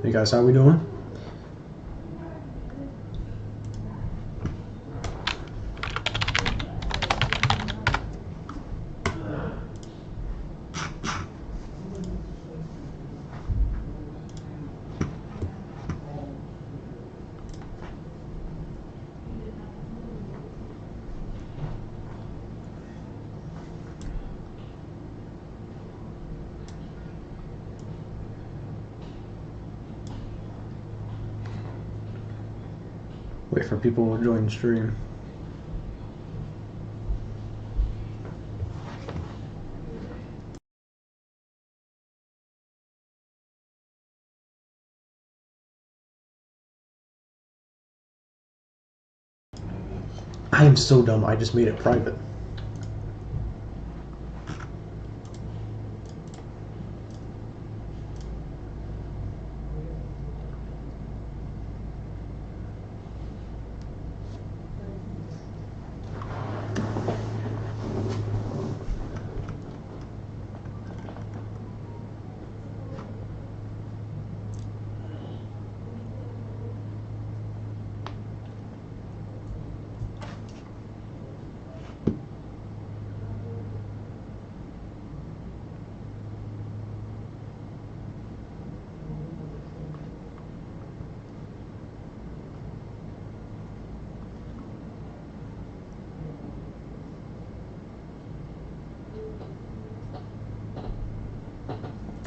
Hey guys, how we doing? Wait for people to join the stream. I am so dumb, I just made it private.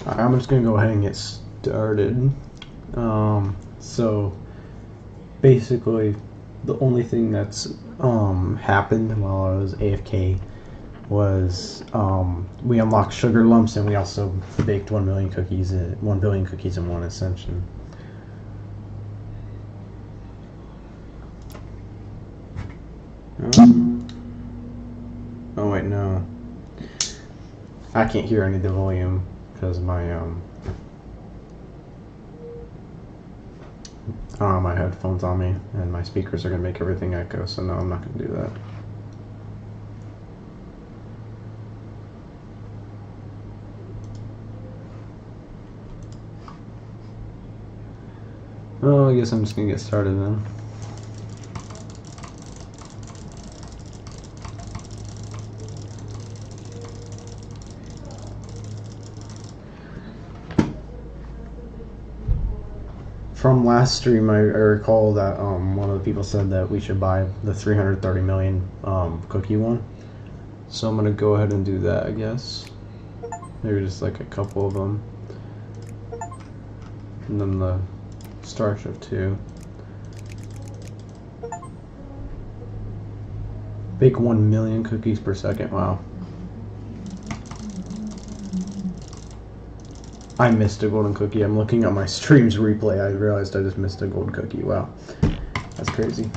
I'm just gonna go ahead and get started. So basically, the only thing that's happened while I was AFK was we unlocked sugar lumps and we also baked 1 million cookies, 1 billion cookies in one ascension. Oh wait, no. I can't hear any of the volume because my I don't have my headphones on me and my speakers are gonna make everything echo, so no, I'm not gonna do that. Oh, I guess I'm just gonna get started then. From last stream, I recall that one of the people said that we should buy the 330 million cookie one. So I'm gonna go ahead and do that, I guess. Maybe just like a couple of them. And then the Starship 2. Bake 1 million cookies per second, wow. I missed a golden cookie. I'm looking at my stream's replay. I realized I just missed a golden cookie. Wow. That's crazy.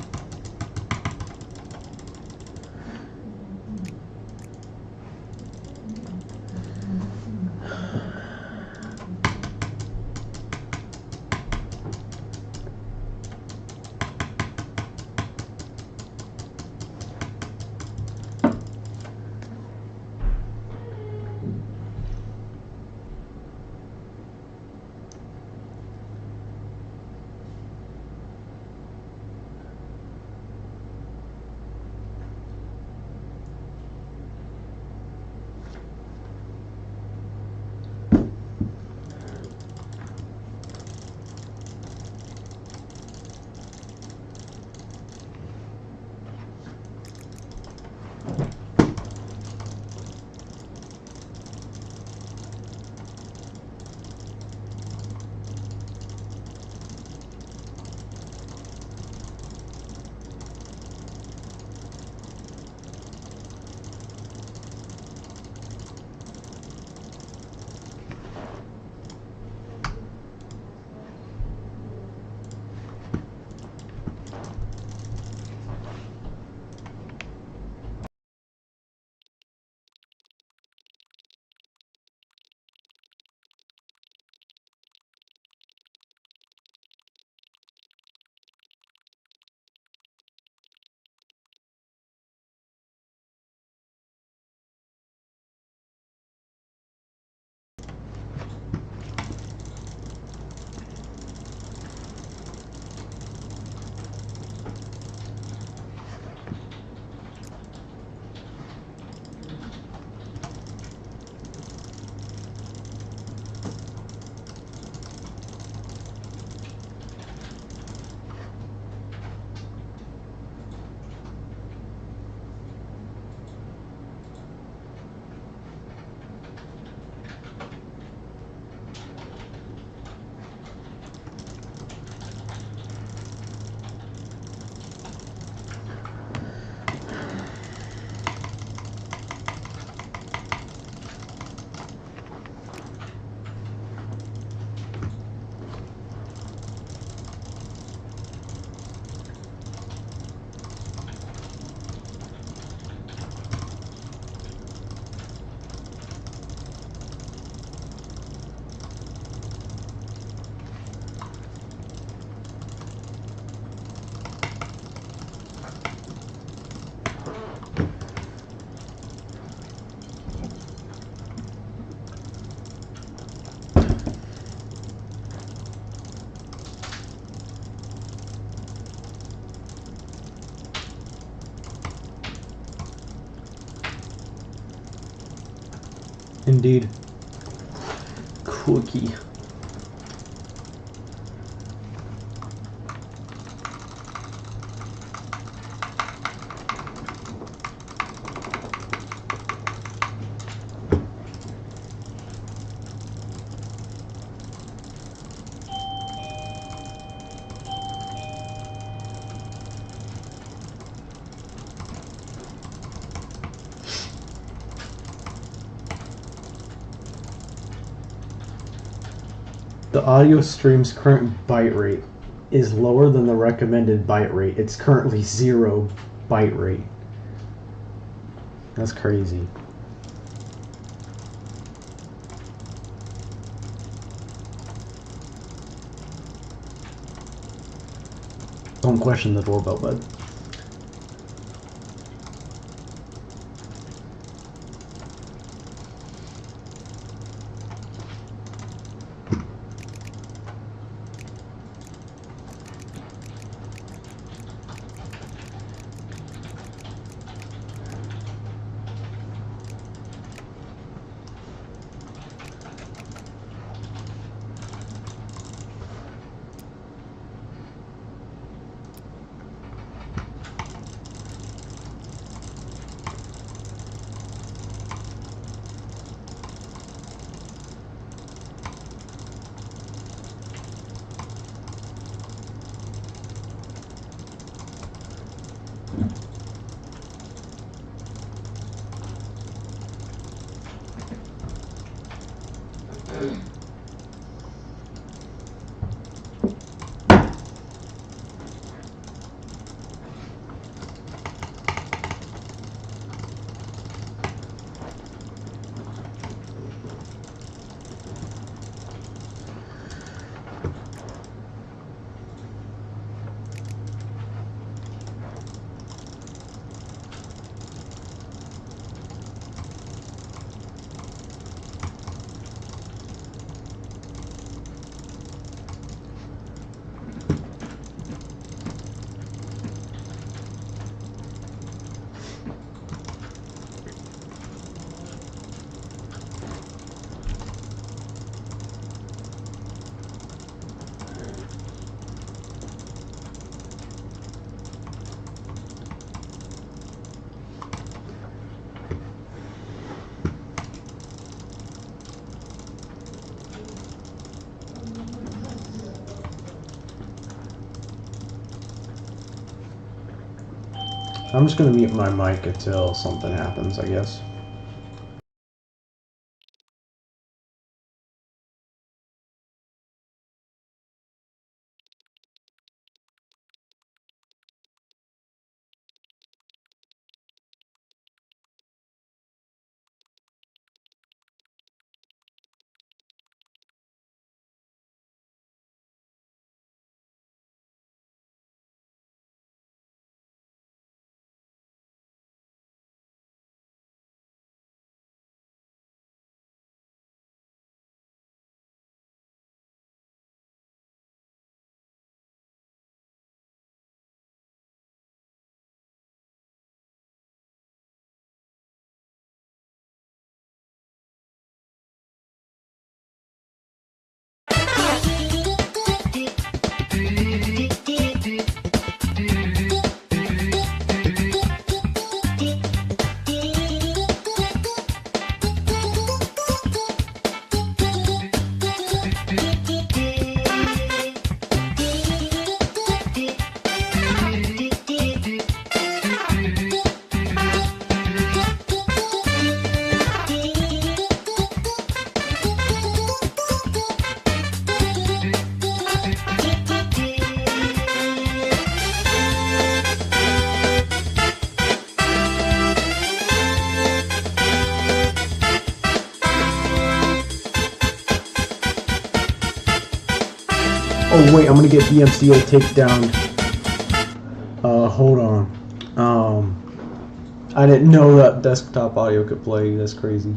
Indeed. Cookie. The audio stream's current byte rate is lower than the recommended byte rate. It's currently 0 byte rate. That's crazy. Don't question the doorbell, bud. I'm just gonna mute my mic until something happens, I guess. Oh wait, I'm gonna get BMCA takedown. Hold on. I didn't know that desktop audio could play. That's crazy.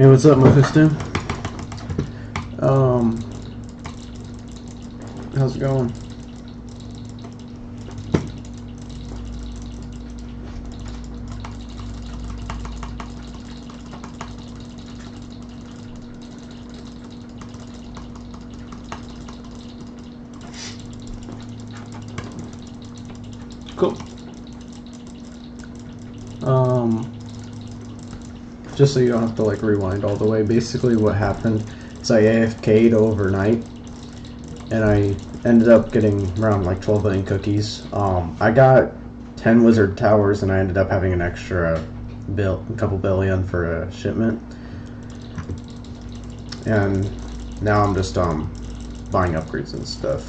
Hey, what's up, Mephisto? How's it going? Cool. Just so you don't have to like rewind all the way, basically what happened is I AFK'd overnight and I ended up getting around like 12 billion cookies. I got 10 wizard towers and I ended up having an extra a couple billion for a shipment. And now I'm just buying upgrades and stuff.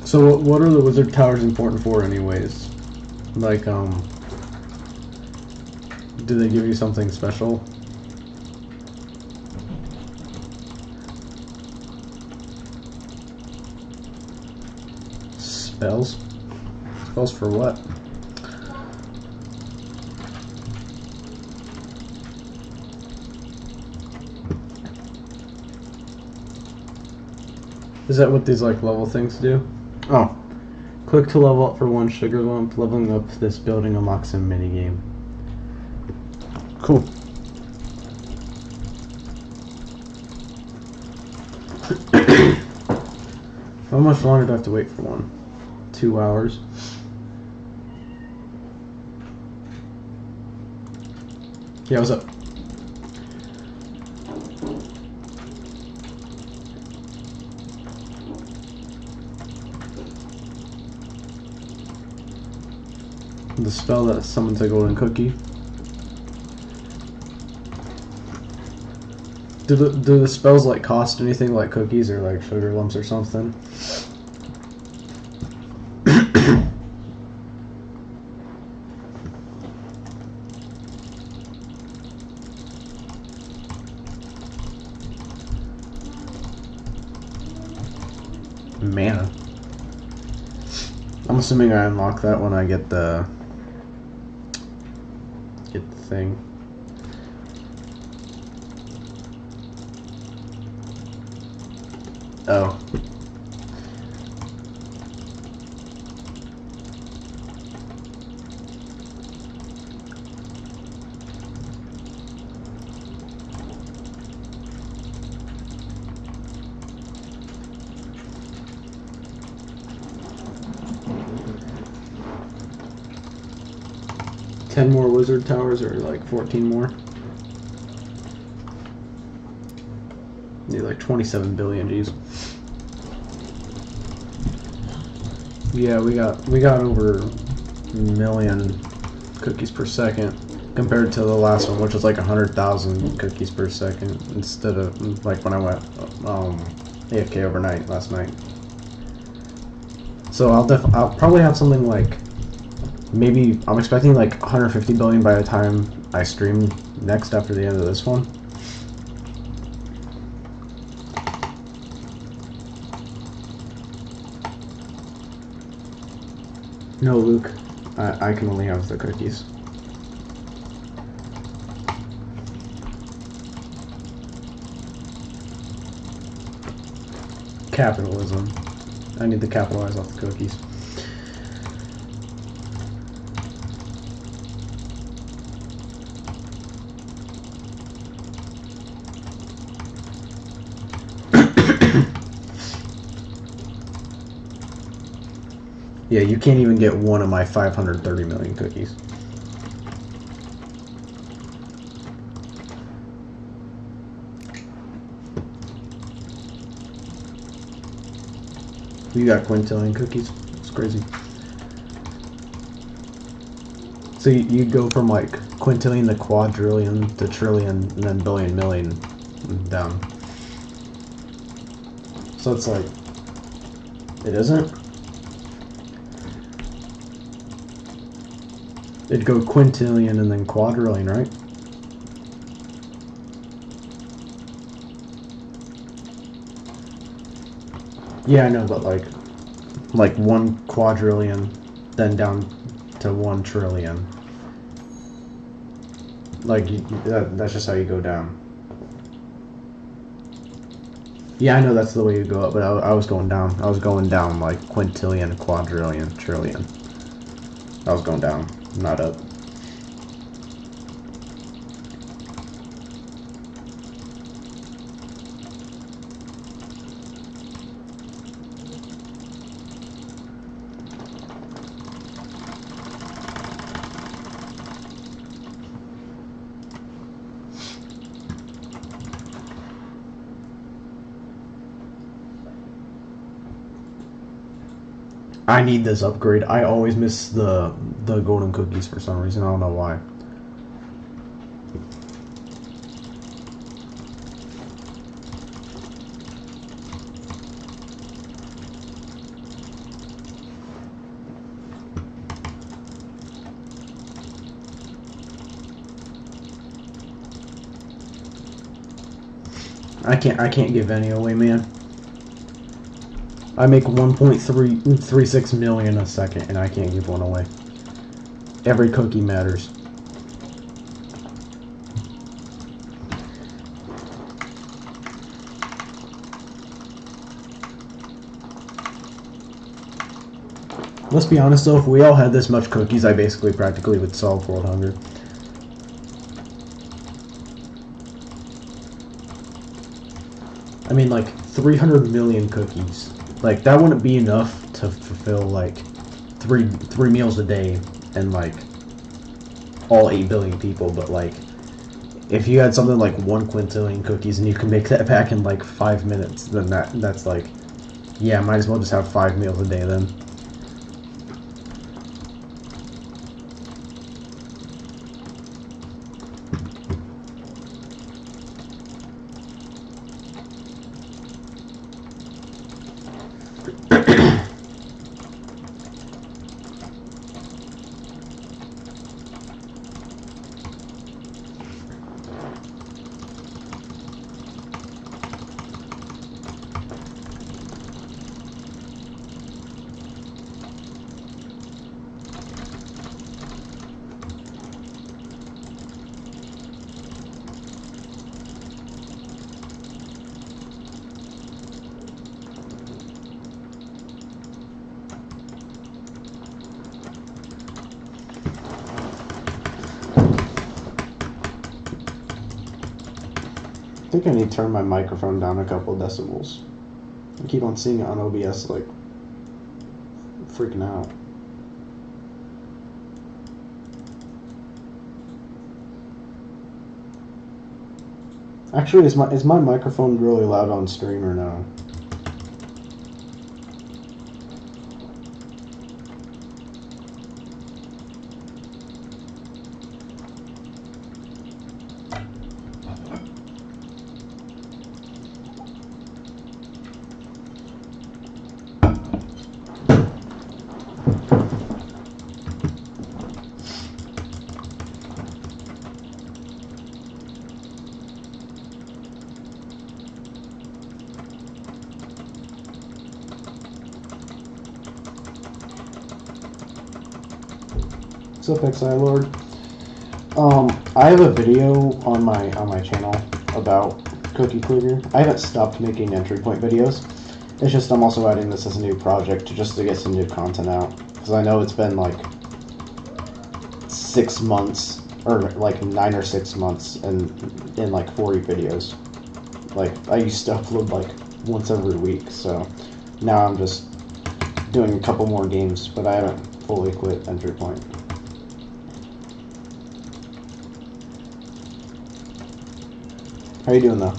So what are the wizard towers important for anyways? Like, do they give you something special? Spells? Spells for what? Is that what these like level things do? Oh. Click to level up for 1 sugar lump. Leveling up this building unlocks a minigame. Cool. How much longer do I have to wait for one? 2 hours. Yeah, what's up? The spell that summons a golden cookie. Do the spells like cost anything like cookies or like sugar lumps or something? Mana. I'm assuming I unlock that when I get the thing. Oh. Ten more wizard towers or like 14 more? Need like 27 billion G's. Yeah, we got over a million cookies per second compared to the last one, which was like 100,000 cookies per second instead of like when I went AFK overnight last night. So I'll probably have something like, maybe I'm expecting like 150 billion by the time I stream next after the end of this one. No, Luke, I can only have the cookies. Capitalism. I need to capitalize off the cookies. Yeah, you can't even get one of my 530 million cookies. You got quintillion cookies. It's crazy. So you'd go from like quintillion to quadrillion to trillion and then billion, million down. So it's like, it isn't? It'd go quintillion and then quadrillion, right? Yeah, I know, but like 1 quadrillion, then down to 1 trillion. Like, that's just how you go down. Yeah, I know that's the way you go up, but I was going down. I was going down like quintillion, quadrillion, trillion. I was going down, not up. I need this upgrade. I always miss the golden cookies for some reason. I don't know why. I can't give any away, man. I make 1.336 million a second, and I can't give one away. Every cookie matters. Let's be honest though, if we all had this much cookies, I basically practically would solve world hunger. I mean, like 300 million cookies. Like that wouldn't be enough to fulfill like three meals a day and like all 8 billion people. But like, if you had something like 1 quintillion cookies and you can make that back in like 5 minutes, then that's like, yeah, might as well just have 5 meals a day then. I think I need to turn my microphone down a couple decibels. I keep on seeing it on OBS, like, freaking out. Actually, is my microphone really loud on stream or no? What's up, XI Lord? I have a video on my channel about Cookie Cleaver. I haven't stopped making entry point videos. It's just I'm also adding this as a new project just to get some new content out. Because I know it's been like 6 months, or like 9 or 6 months, and in like 40 videos. Like, I used to upload like once every week, so now I'm just doing a couple more games, but I haven't fully quit entry point. How you doing though?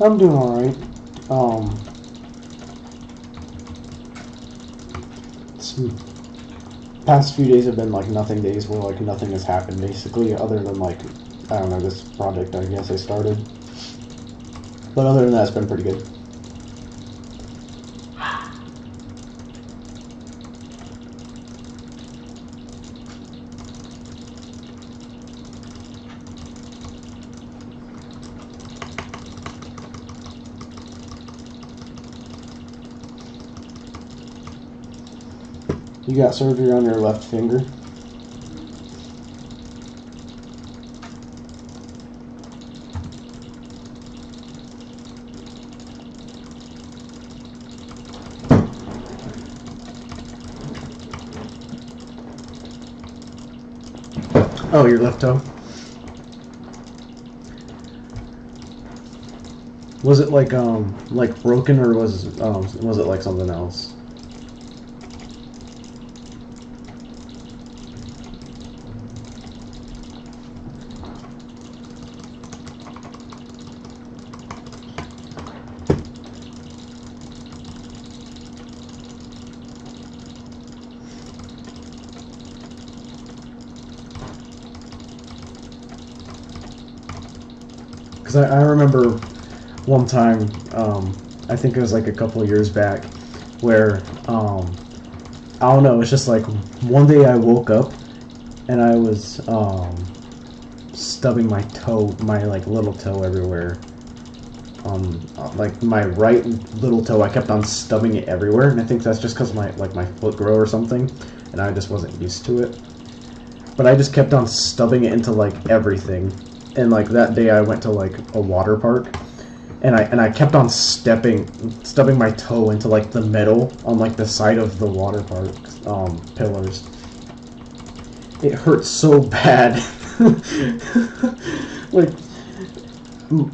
I'm doing alright. Some past few days have been like nothing days where like nothing has happened basically, other than like, I don't know, this project I guess I started. But other than that, it's been pretty good. You got surgery on your left finger? Oh, your left toe? Was it like broken, or was it like something else? Because I remember one time, I think it was like a couple of years back, where, I don't know, it's just like one day I woke up and I was stubbing my toe, my like little toe everywhere. Like my right little toe, I kept on stubbing it everywhere, and I think that's just because my foot grew or something, and I just wasn't used to it. But I just kept on stubbing it into like everything. And like that day I went to like a water park, and I kept on stubbing my toe into like the metal on like the side of the water park pillars. It hurt so bad. Like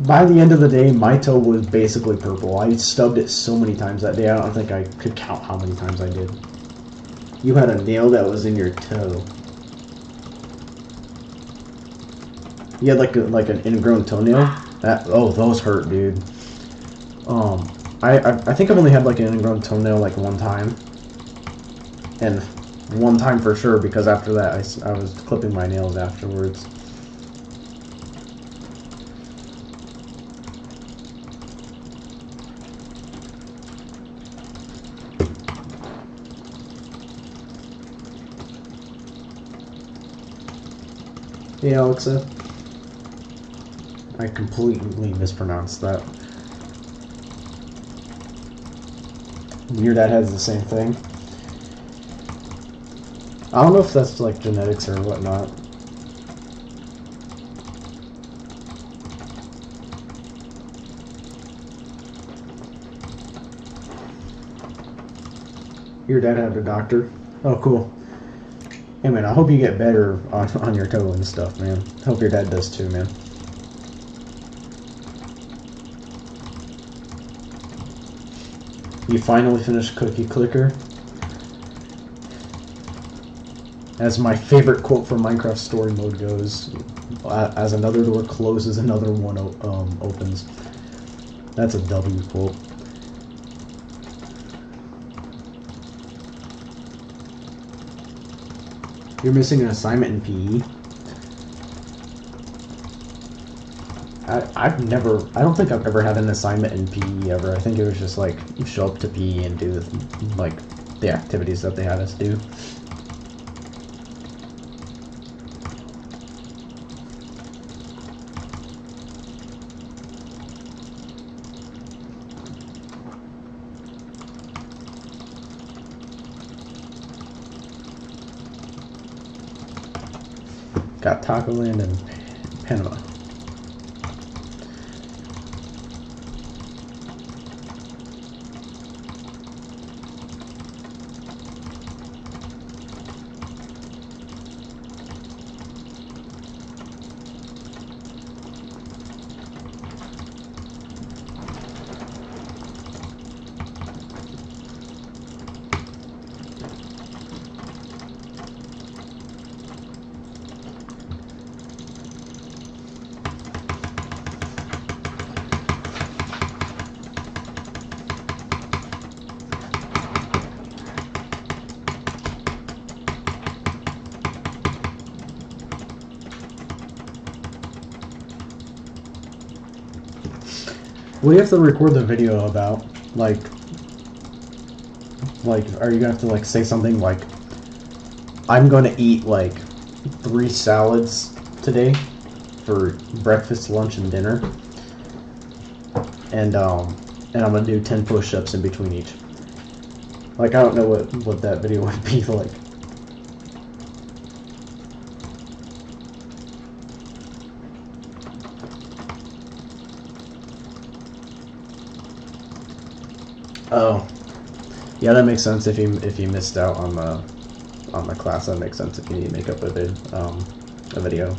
by the end of the day, my toe was basically purple. I stubbed it so many times that day, I don't think I could count how many times I did. You had a nail that was in your toe. You had like an ingrown toenail. Those hurt, dude. I think I've only had like an ingrown toenail like one time, and one time for sure because after that I was clipping my nails afterwards. Hey, Alexa. I completely mispronounced that. Your dad has the same thing. I don't know if that's like genetics or whatnot. Your dad had a doctor? Oh, cool. Hey, man, I hope you get better on your toe and stuff, man. Hope your dad does too, man. You finally finished Cookie Clicker? As my favorite quote from Minecraft Story Mode goes, as another door closes, another one opens. That's a W quote. You're missing an assignment in PE? I don't think I've ever had an assignment in PE ever. I think it was just like, you show up to PE and do like the activities that they had us do. Got Taco Land and Panama. What do you have to record the video about? Like, are you gonna have to like say something like, I'm gonna eat like 3 salads today for breakfast, lunch, and dinner, and I'm gonna do 10 push-ups in between each. Like, I don't know what that video would be like. Oh, yeah, that makes sense. If you missed out on the class, that makes sense. If you need to make up a video.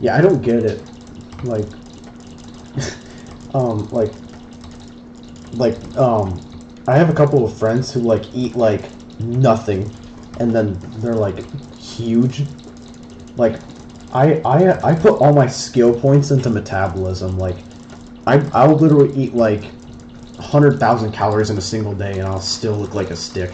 Yeah, I don't get it. Like, um, like, I have a couple of friends who like eat like nothing, and then they're like huge. Like, I put all my skill points into metabolism. Like, I'll literally eat like 100,000 calories in a single day, and I'll still look like a stick.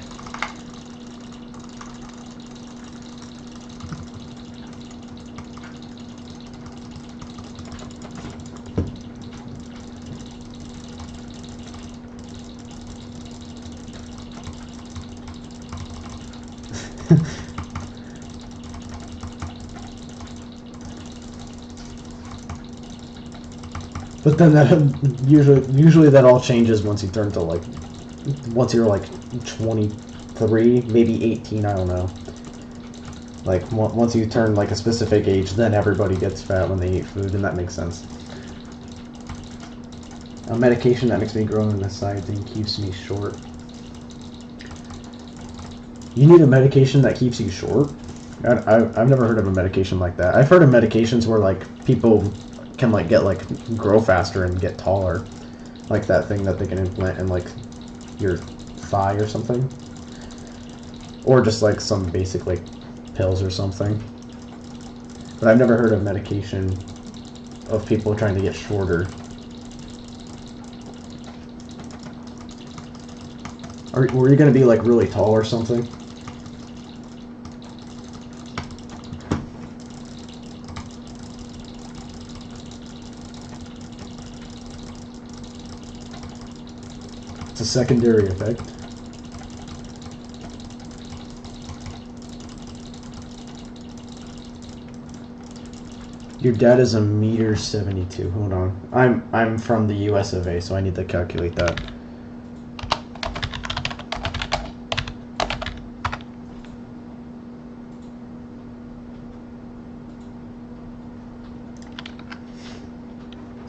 But then that usually that all changes once you turn to like once you're like 23, maybe 18, I don't know. Like once you turn like a specific age, then everybody gets fat when they eat food, and that makes sense. A medication that makes me grow in the sides and keeps me short. You need a medication that keeps you short? I've never heard of a medication like that. I've heard of medications where like people can like get like grow faster and get taller, like that thing that they can implant in like your thigh or something, or just like some basic like pills or something. But I've never heard of medication of people trying to get shorter. Were you gonna be like really tall or something? It's a secondary effect. Your dad is 1.72 meters. Hold on. I'm from the US of A, so I need to calculate that.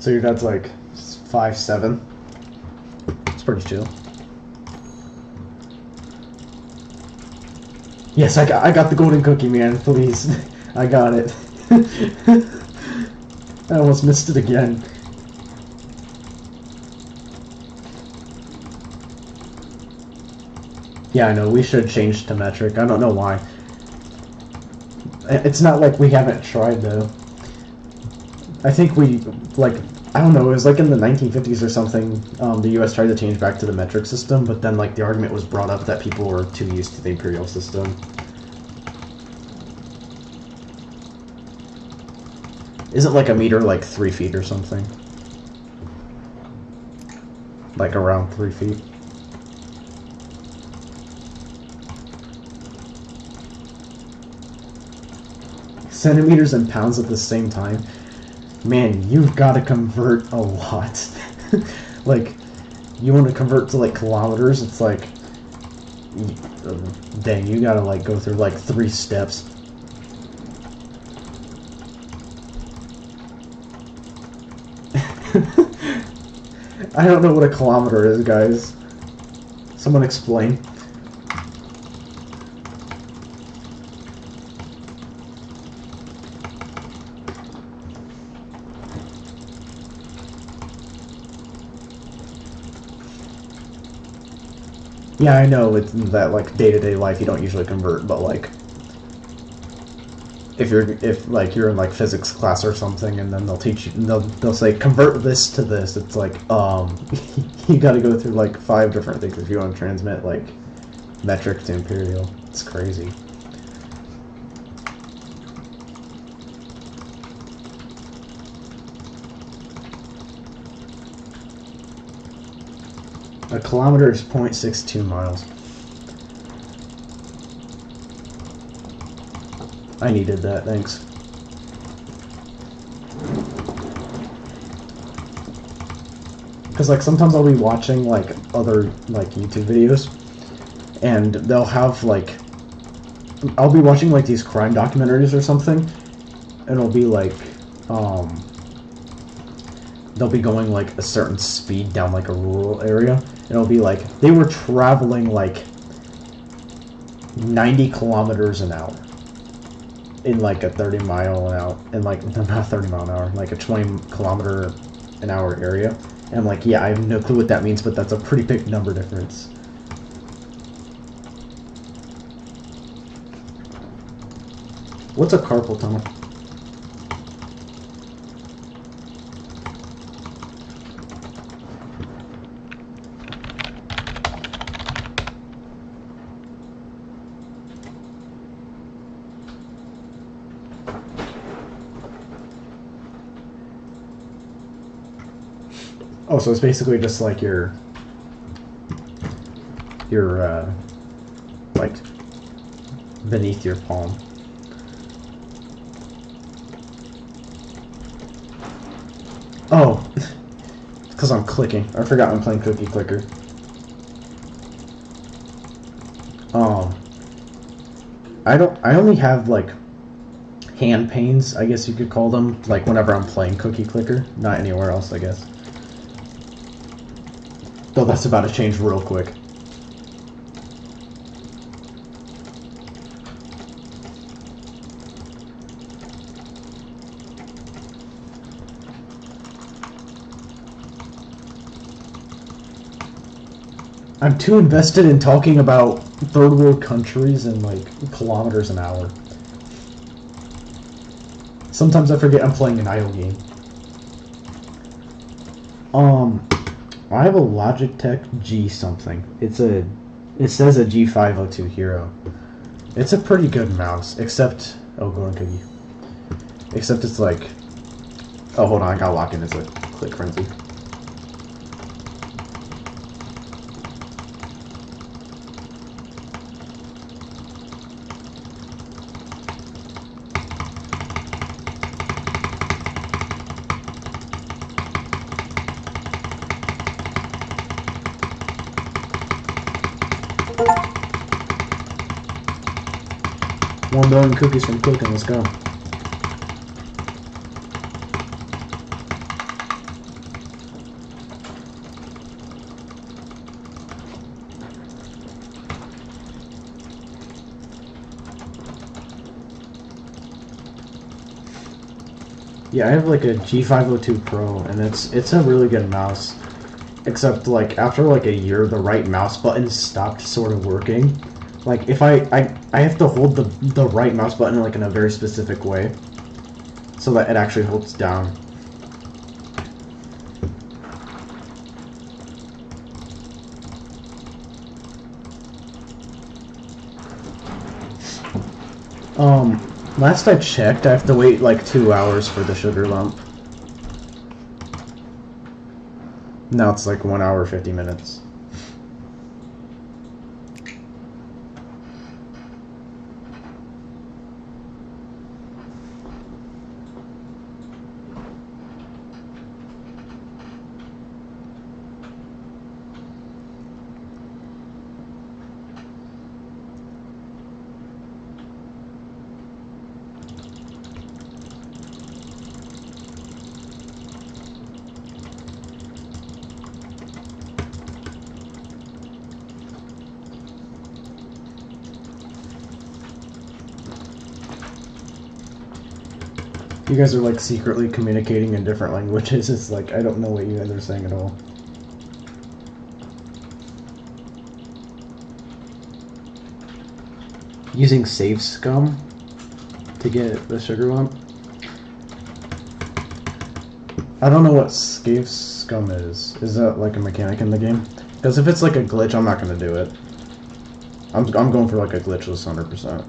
So your dad's like 5'7". It's pretty chill. Yes, I got the golden cookie, man. Please, I got it. I almost missed it again. Yeah, I know. We should change to metric. I don't know why. It's not like we haven't tried though. I think we like. I don't know, it was like in the 1950s or something, the US tried to change back to the metric system, but then like the argument was brought up that people were too used to the imperial system. Isn't like a meter like 3 feet or something? Like around 3 feet? Centimeters and pounds at the same time? Man, you've got to convert a lot. Like, you want to convert to like kilometers, it's like, dang, you gotta like go through like 3 steps. I don't know what a kilometer is, guys. Someone explain. Yeah, I know it's that like day-to-day life you don't usually convert, but like if like you're in like physics class or something, and then they'll teach you, they'll say convert this to this. It's like you got to go through like 5 different things if you want to transmit like metric to imperial. It's crazy. A kilometer is 0.62 miles. I needed that, thanks. Because like sometimes I'll be watching like other like YouTube videos, and they'll have like I'll be watching like these crime documentaries or something, and it'll be like they'll be going like a certain speed down like a rural area, and it'll be like they were traveling like 90 kilometers an hour in like a 30 mile an hour, and like not 30 mile an hour, like a 20 kilometer an hour area. And I'm like, yeah, I have no clue what that means, but that's a pretty big number difference. What's a carpal tunnel? Oh, so it's basically just like your like beneath your palm. Oh, because I'm clicking. I forgot I'm playing Cookie Clicker. I only have like hand pains, I guess you could call them, like whenever I'm playing Cookie Clicker, not anywhere else, I guess. Though that's about to change real quick. I'm too invested in talking about third world countries and like kilometers an hour. Sometimes I forget I'm playing an idle game. I have a Logitech G something. It says a G502 Hero. It's a pretty good mouse, except oh, go on, Cookie. Except it's like, oh, hold on, I got locked in. It's a click frenzy. $1 billion cookies from cooking. Let's go. Yeah, I have like a G502 Pro, and it's a really good mouse. Except like after like a year, the right mouse button stopped sort of working. Like if I have to hold the right mouse button like in a very specific way, so that it actually holds down. Last I checked, I have to wait like 2 hours for the sugar lump. Now it's like 1 hour 50 minutes. You guys are like secretly communicating in different languages. It's like I don't know what you guys are saying at all. using save scum to get the sugar lump. I don't know what save scum is. Is that like a mechanic in the game? Because if it's like a glitch, I'm not gonna do it. I'm going for like a glitchless 100%.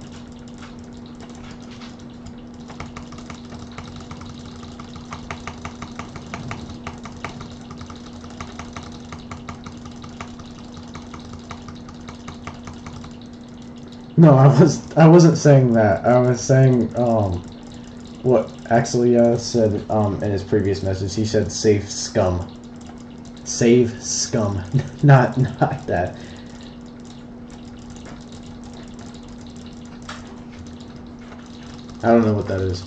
No, I wasn't saying that. I was saying what Axelia said in his previous message. He said save scum. Save scum. not that. I don't know what that is.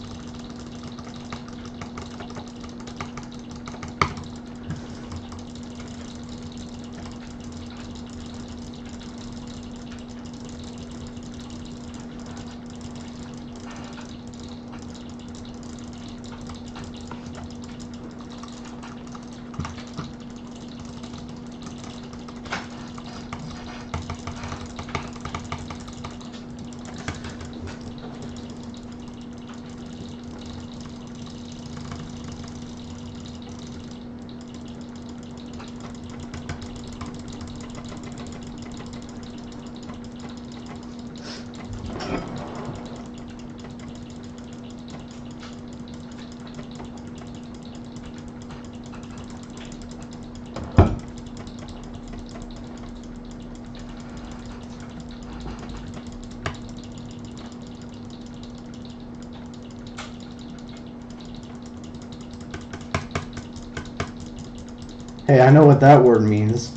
Hey, I know what that word means.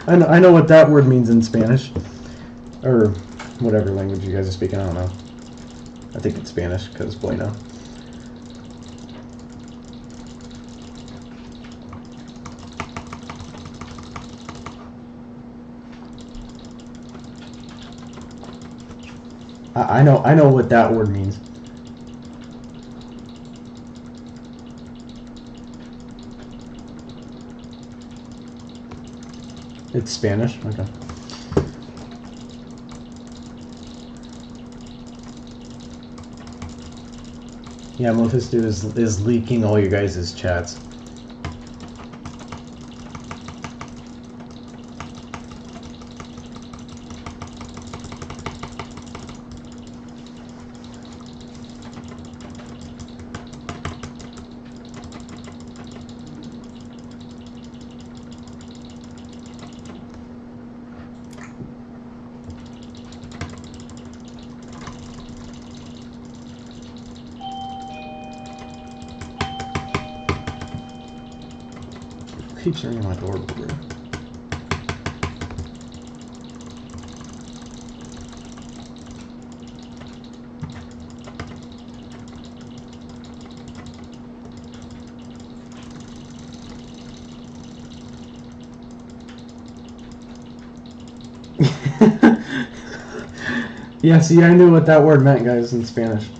I know what that word means in Spanish. Or whatever language you guys are speaking, I don't know. I think it's Spanish, because bueno. I know what that word means. It's Spanish? Okay. Yeah, Mephisto is leaking all you guys' chats. Keeps ringing my doorbell, bro. Yeah, see, I knew what that word meant, guys, in Spanish.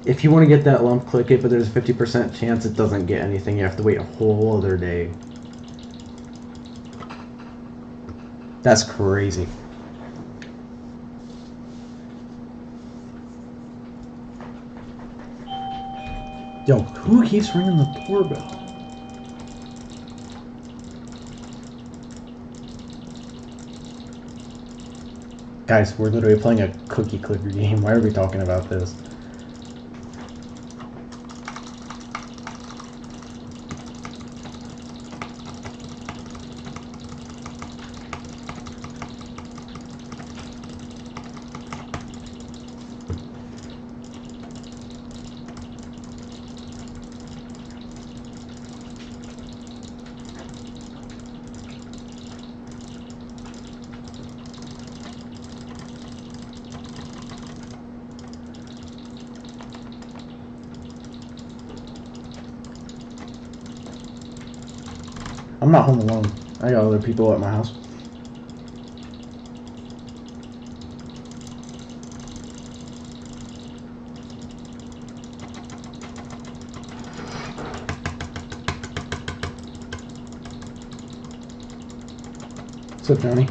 If you want to get that lump, click it, but there's a 50% chance it doesn't get anything. You have to wait a whole other day. That's crazy. Yo, who keeps ringing the doorbell? Guys, we're literally playing a cookie clicker game. Why are we talking about this? I'm not home alone. I got other people at my house. What's up, Johnny?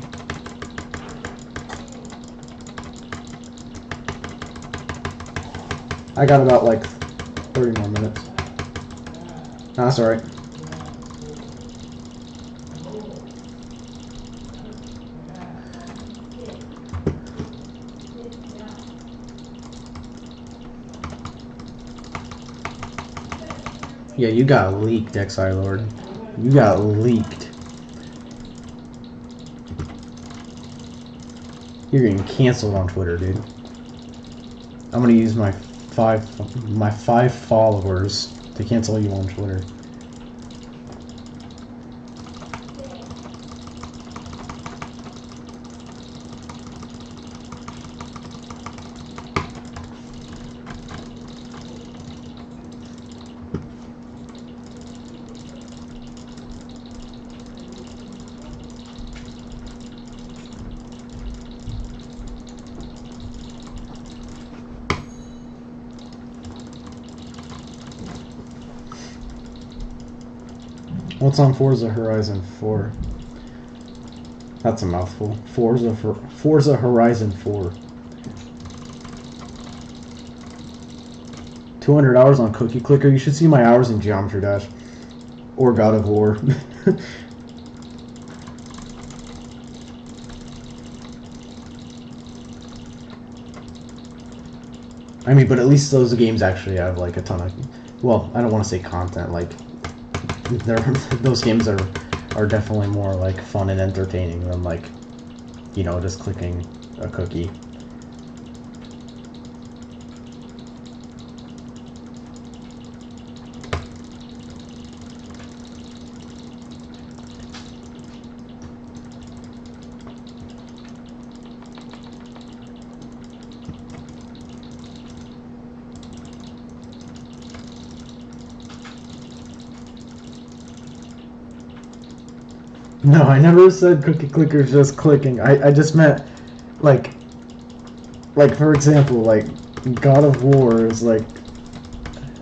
I got about like 30 more minutes. No, that's alright. Yeah, you got leaked, XI Lord. You got leaked. You're getting canceled on Twitter, dude. I'm gonna use my five followers to cancel you on Twitter. What's on Forza Horizon 4? That's a mouthful. Forza Horizon 4. 200 hours on Cookie Clicker. You should see my hours in Geometry Dash. Or God of War. I mean, but at least those games actually have like a ton of... Well, I don't want to say content, like... those games are definitely more like fun and entertaining than like, you know, just clicking a cookie. No, I never said cookie clicker is just clicking. I just meant, like for example, like, God of War is like...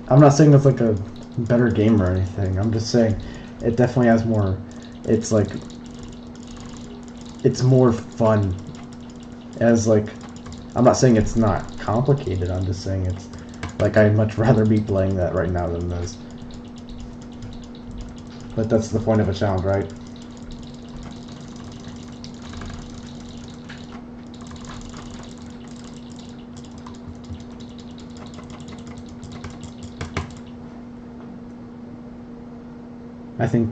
I'm not saying it's like a better game or anything. I'm just saying it definitely has more... It's like... It's more fun. As like... I'm not saying it's not complicated, I'm just saying it's... Like, I'd much rather be playing that right now than this. But that's the point of a challenge, right?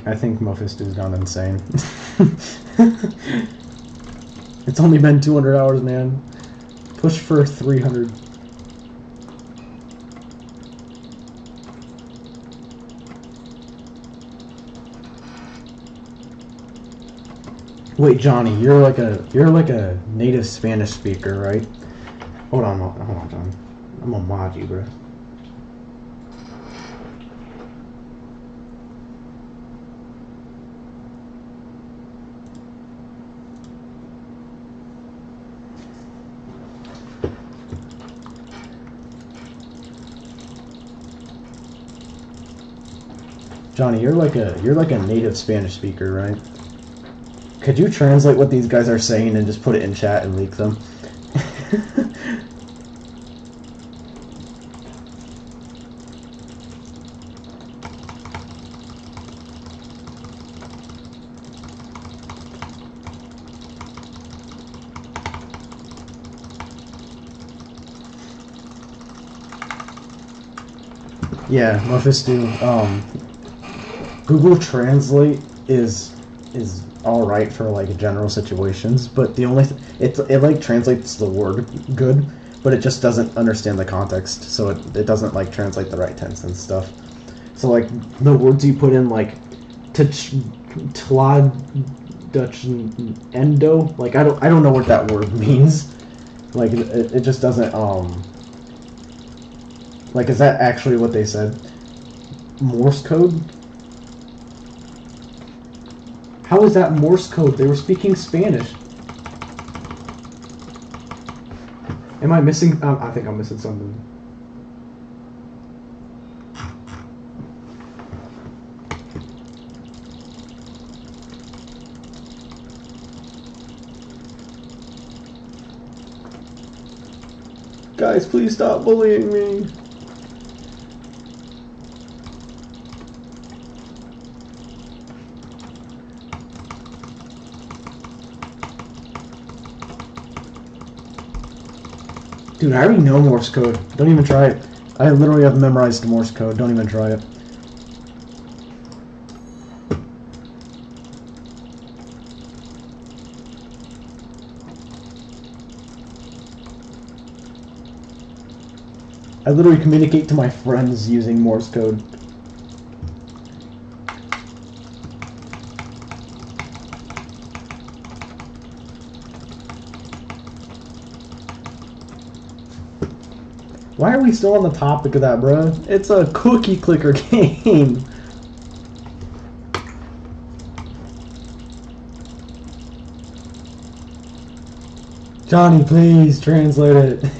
I think Mephisto's gone insane. It's only been 200 hours, man. Push for 300. Wait, Johnny, you're like a native Spanish speaker, right? Hold on, John. I'm gonna mod you, bro. Johnny, you're like a native Spanish speaker, right? Could you translate what these guys are saying and just put it in chat and leak them? Yeah, Mephisto. Google Translate is alright for like general situations, but the only it like translates the word good, but it just doesn't understand the context, so it doesn't like translate the right tense and stuff. So like the words you put in like tlad Dutch endo, like I don't know what that word means. Like it just doesn't like, is that actually what they said? Morse code? How is that Morse code? They were speaking Spanish. Am I missing? I think I'm missing something. Guys, please stop bullying me. Dude, I already know Morse code. Don't even try it. I literally have memorized Morse code. Don't even try it. I literally communicate to my friends using Morse code. Why are we still on the topic of that, bro? It's a cookie clicker game. Johnny, please translate it.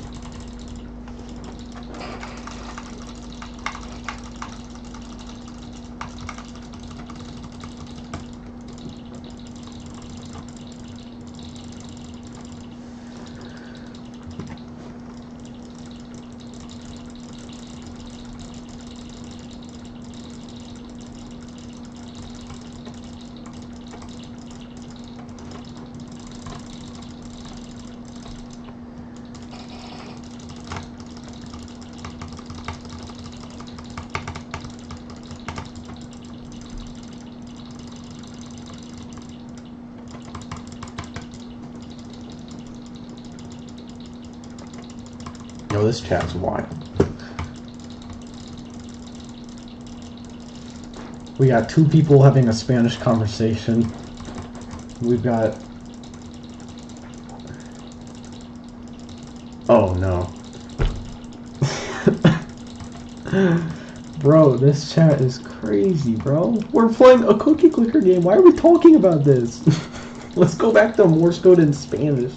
Yo, this chat's wild. We got two people having a Spanish conversation. We've got... Oh, no. Bro, this chat is crazy, bro. We're playing a cookie clicker game. Why are we talking about this? Let's go back to Morse code in Spanish.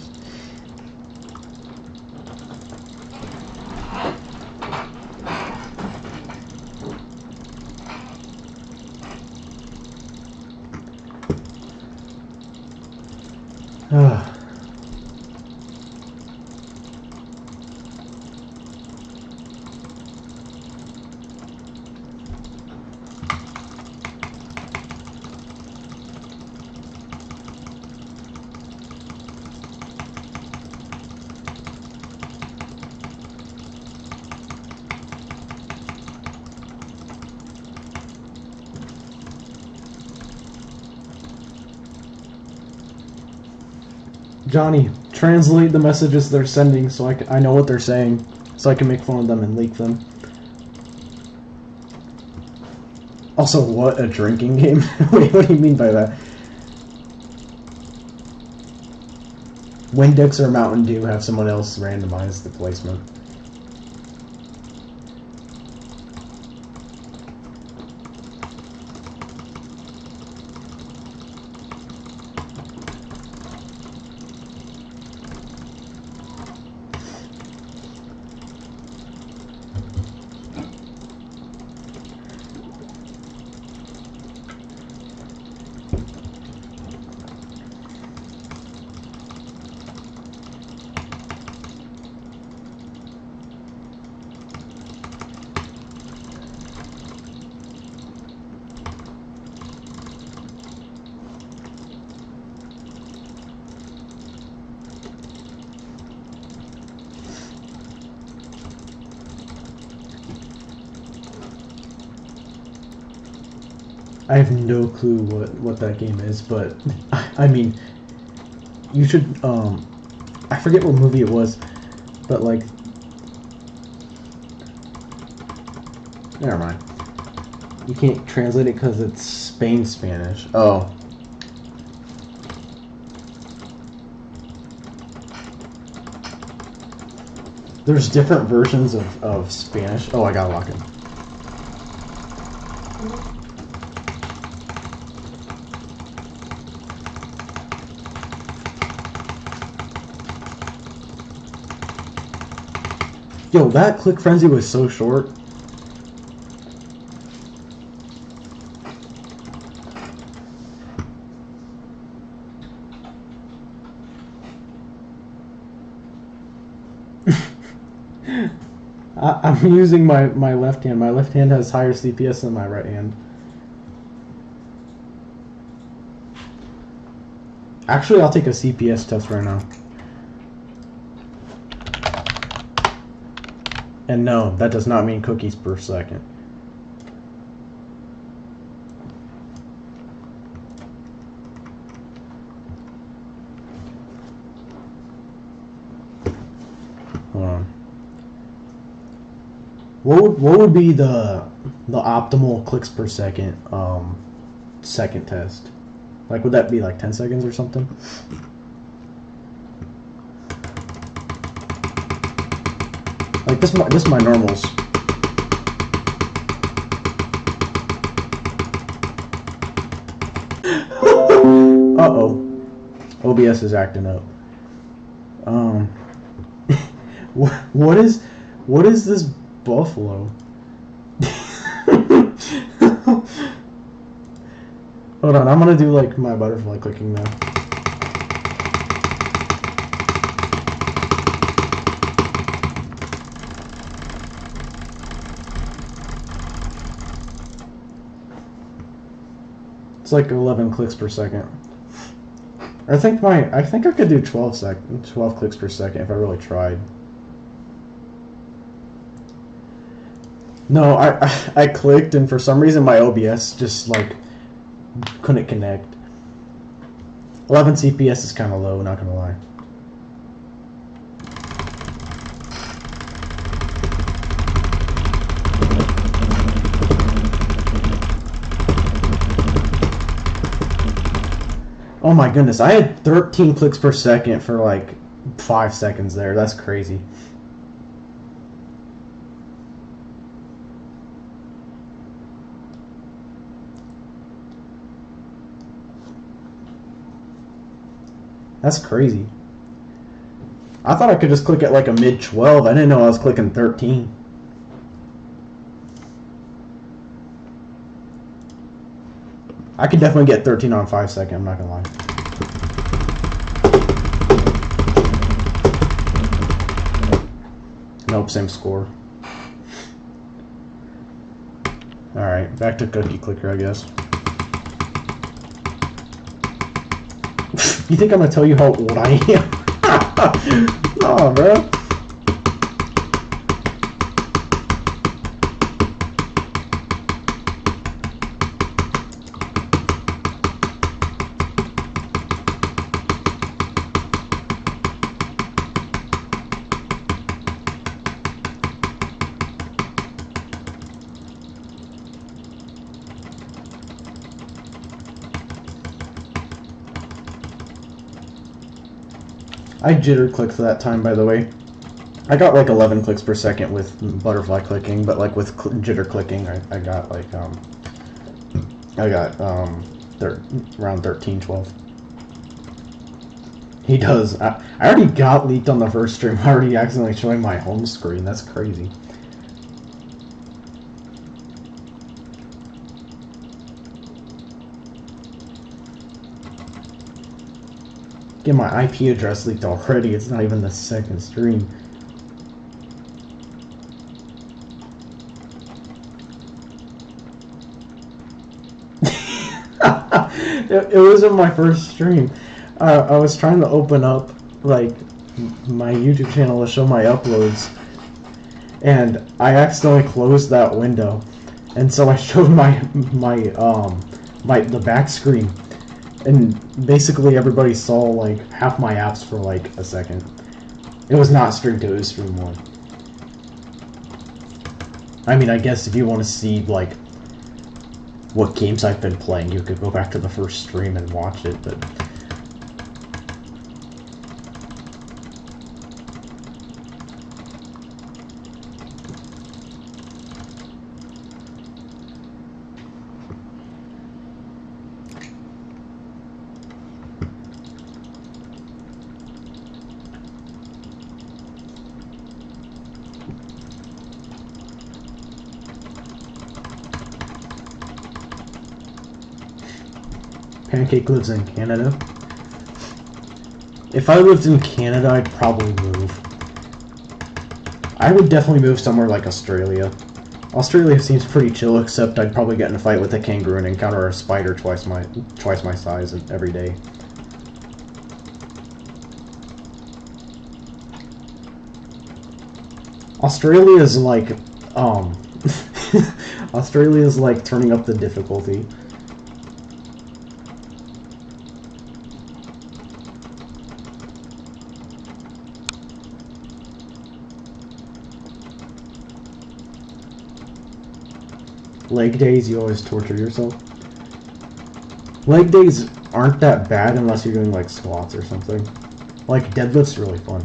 Johnny, translate the messages they're sending so I know what they're saying, so I can make fun of them and leak them. Also, what, a drinking game? Wait, what do you mean by that? Windex or Mountain Dew, have someone else randomize the placement. I have no clue what that game is, but I mean, you should, I forget what movie it was, but like, never mind. You can't translate it because it's Spain Spanish. Oh. There's different versions of Spanish. Oh, I gotta lock in. Yo, that Click Frenzy was so short. I'm using my left hand. My left hand has higher CPS than my right hand. Actually, I'll take a CPS test right now. And no, that does not mean cookies per second. Hold on. What would be the optimal clicks per second second test? Like, would that be like 10 seconds or something? Like this is my normals. Uh-oh. OBS is acting up. What is this buffalo? Hold on, I'm gonna do like my butterfly clicking now. It's like 11 clicks per second. I think I could do 12 clicks per second if I really tried. No, I clicked and for some reason my OBS just like couldn't connect. 11 CPS is kind of low, not gonna lie. Oh my goodness, I had 13 clicks per second for like 5 seconds there. That's crazy. That's crazy. I thought I could just click at like a mid 12. I didn't know I was clicking 13. I could definitely get 13 on 5 second, I'm not gonna lie. Nope, same score. Alright, back to cookie clicker, I guess. You think I'm gonna tell you how old I am? No, bro. I jitter clicked for that time, by the way. I got like 11 clicks per second with butterfly clicking, but like with jitter clicking, I got like around 13, 12. He does. I already got leaked on the first stream. I already accidentally showing my home screen. That's crazy. Get my IP address leaked already. It's not even the second stream. It wasn't my first stream. I was trying to open up like my YouTube channel to show my uploads, and I accidentally closed that window, and so I showed the back screen. And basically everybody saw like half my apps for like a second. It was not stream 2, it was stream 1. I mean, I guess if you want to see like what games I've been playing, you could go back to the first stream and watch it, but Pancake lives in Canada. If I lived in Canada, I'd probably move. I would definitely move somewhere like Australia. Australia seems pretty chill, except I'd probably get in a fight with a kangaroo and encounter a spider twice my size every day. Australia is like, Australia is like turning up the difficulty. Leg days, you always torture yourself. Leg days aren't that bad unless you're doing like squats or something. Like deadlift's really fun.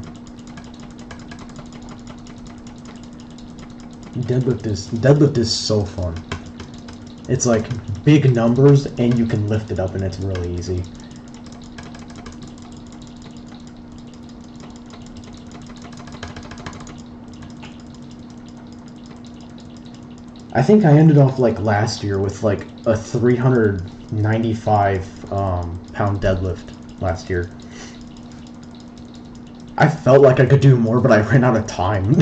Deadlift is so fun. It's like big numbers and you can lift it up and it's really easy. I think I ended off like last year with like a 395 pound deadlift last year. I felt like I could do more, but I ran out of time.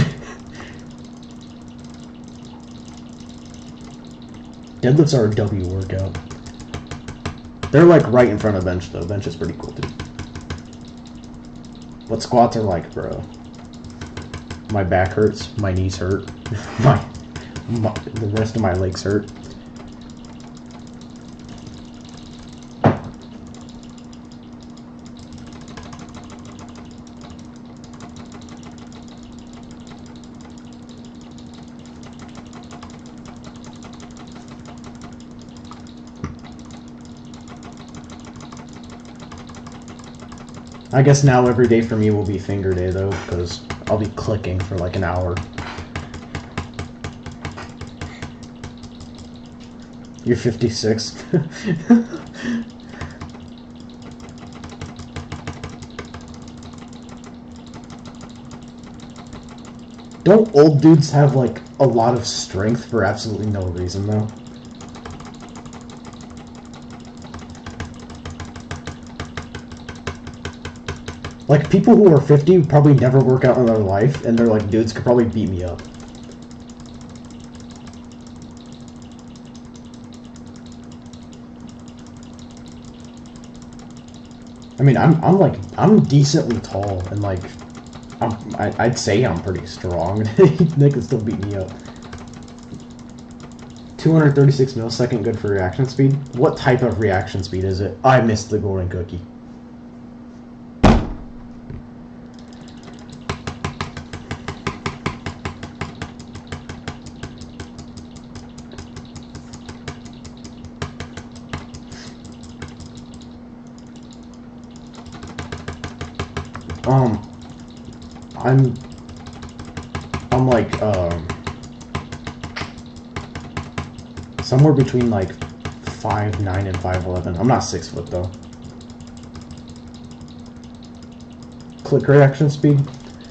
Deadlifts are a W workout. They're like right in front of bench though. Bench is pretty cool too. What squats are like, bro? My back hurts. My knees hurt. The rest of my legs hurt. I guess now every day for me will be finger day though, because I'll be clicking for like an hour. You're 56. Don't old dudes have like a lot of strength for absolutely no reason though? Like, people who are 50 probably never work out in their life, and they're like, dudes could probably beat me up. I mean, I'm decently tall, and like, I'd say I'm pretty strong. They could still beat me up. 236 millisecond, good for reaction speed. What type of reaction speed is it? I missed the golden cookie. I'm like, somewhere between like 5'9" and 5'11". I'm not 6 foot though. Click reaction speed?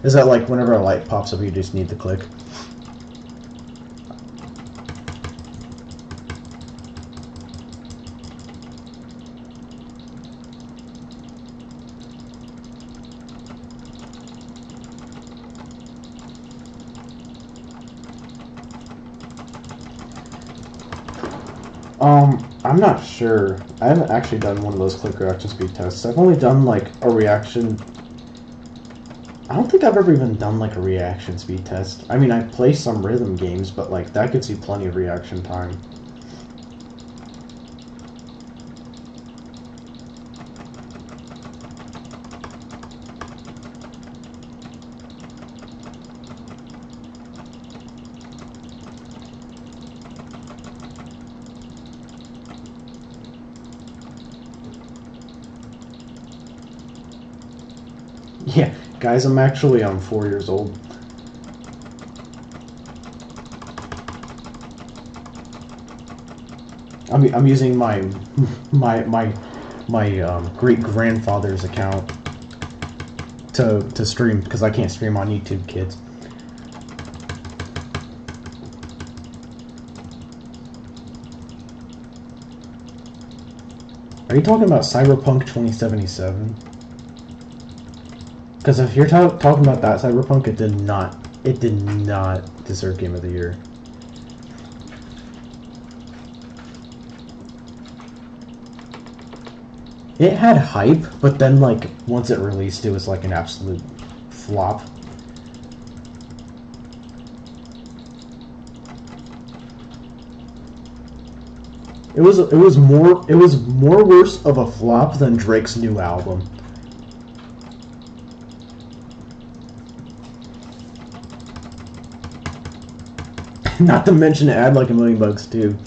Is that like whenever a light pops up you just need to click? I'm not sure. I haven't actually done one of those click reaction speed tests. I've only done like a reaction. I don't think I've ever even done like a reaction speed test. I mean, I play some rhythm games, but like that gives you plenty of reaction time. Yeah, guys, I'm actually 4 years old. I'm using my great grandfather's account to stream because I can't stream on YouTube Kids. Are you talking about Cyberpunk 2077? Because if you're talking about that Cyberpunk, it did not It did not deserve Game of the Year. It had hype, but then, like, once it released, it was like an absolute flop. It was more worse of a flop than Drake's new album. Not to mention it had like $1 million too.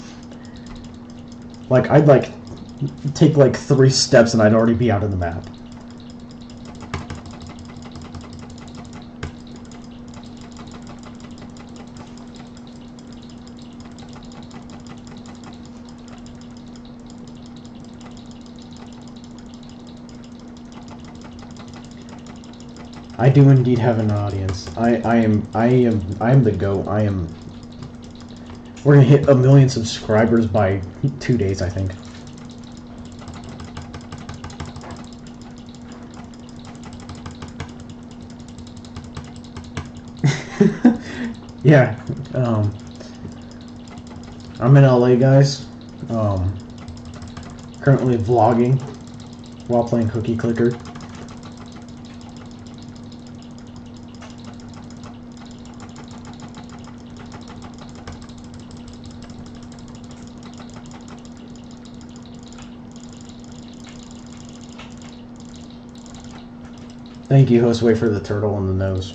Like I'd like take like 3 steps and I'd already be out of the map. I do indeed have an audience. I am the GOAT. We're gonna hit 1 million subscribers by 2 days, I think. Yeah, I'm in LA, guys. Currently vlogging while playing Cookie Clicker. Thank you, Josue, for the turtle on the nose.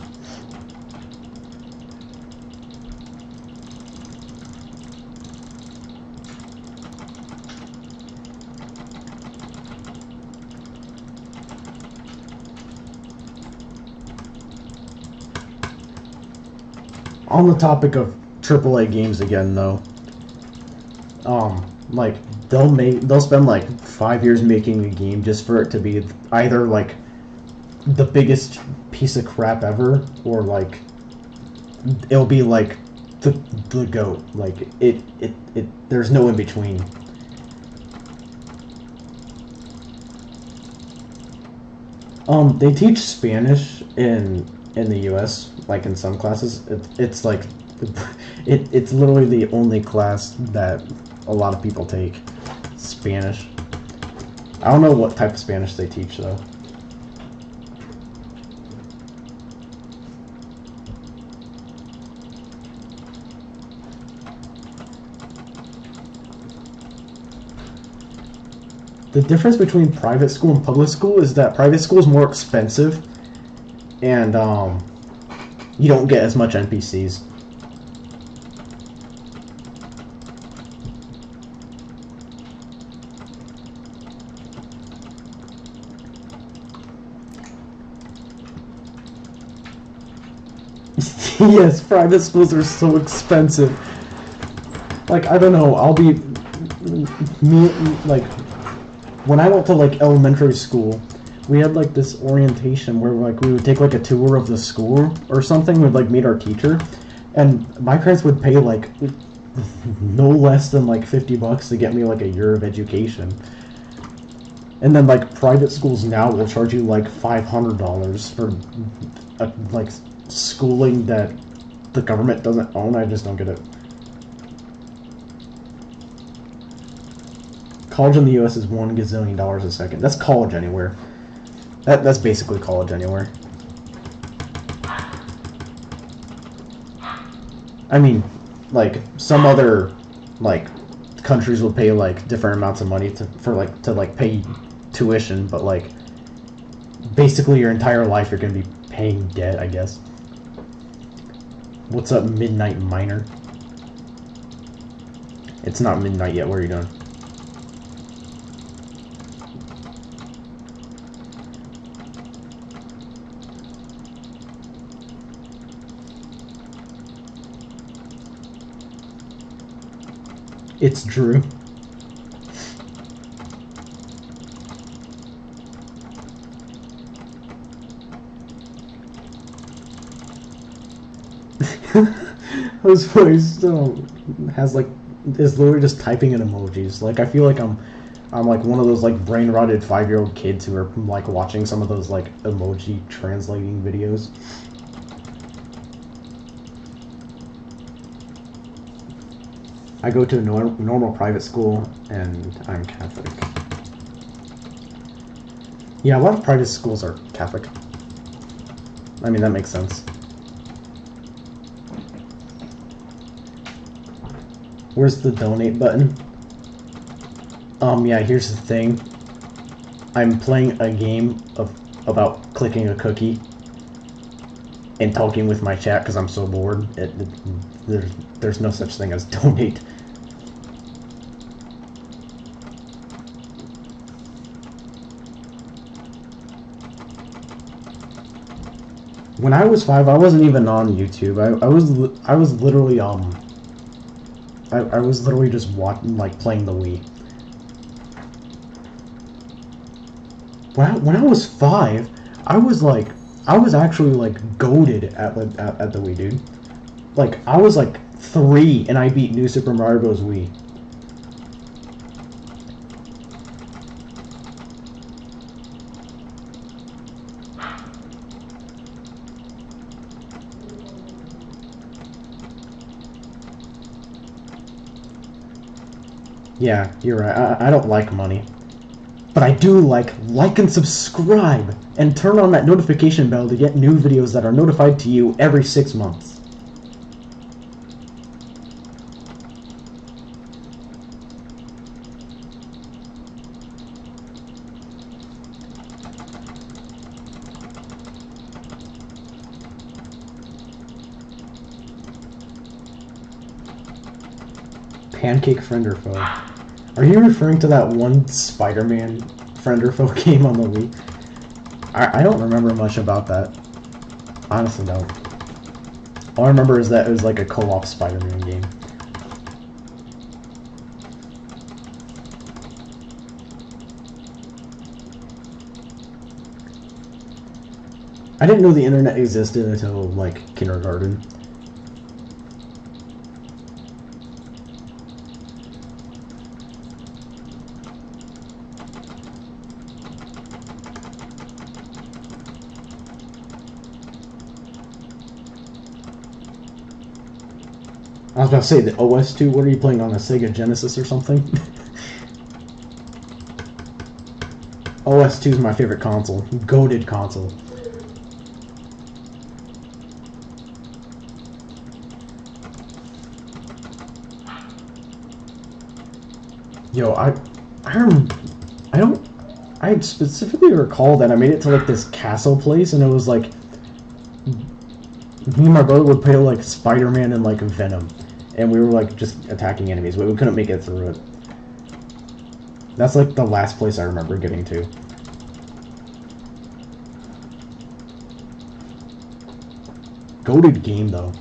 On the topic of AAA games again, though, like they'll spend like 5 years making a game just for it to be either like the biggest piece of crap ever, or like it'll be like the GOAT. Like it there's no in between. They teach Spanish in the U.S. like in some classes. It's like it's literally the only class that a lot of people take, Spanish. I don't know what type of Spanish they teach though. The difference between private school and public school is that private school is more expensive, and you don't get as much NPCs. Yes, private schools are so expensive. Like, I don't know, like, when I went to like elementary school, we had like this orientation where like we would take like a tour of the school or something. We'd like meet our teacher, and my parents would pay like no less than like $50 to get me like a year of education. And then like private schools now will charge you like $500 for like schooling that the government doesn't own. I just don't get it. College in the U.S. is $1 gazillion a second. That's college anywhere. That's basically college anywhere. I mean, like some other like countries will pay like different amounts of money to pay tuition, but like basically your entire life you're gonna be paying debt, I guess. What's up, Midnight Miner? It's not midnight yet. What are you doing? It's Drew. His voice has like is literally just typing in emojis. Like I feel like I'm like one of those like brain rotted 5-year-old kids who are like watching some of those like emoji translating videos. I go to a normal private school, and I'm Catholic. Yeah, a lot of private schools are Catholic. I mean, that makes sense. Where's the donate button? Yeah, here's the thing. I'm playing a game about clicking a cookie and talking with my chat because I'm so bored. There's no such thing as donate. When I was 5, I wasn't even on YouTube. I was literally I was literally just watching, like, playing the Wii. When I was 5, I was actually like goated at the Wii, dude. Like, I was like 3 and I beat New Super Mario Bros. Wii. Yeah, you're right. I don't like money. But I do like and subscribe, and turn on that notification bell to get new videos that are notified to you every 6 months. Pancake Friend or Foe. Are you referring to that one Spider-Man Friend or Foe game on the Wii? I don't remember much about that. Honestly, no. All I remember is that it was like a co-op Spider-Man game. I didn't know the internet existed until, like, kindergarten. I was about to say, the OS2, what are you playing on, a Sega Genesis or something? OS2 is my favorite console. Goated console. Yo, I specifically recall that I made it to, like, this castle place, and it was like, me and my brother would play, like, Spider-Man and, like, Venom. And we were, like, just attacking enemies, but we couldn't make it through it. That's, like, the last place I remember getting to. Goated game, though.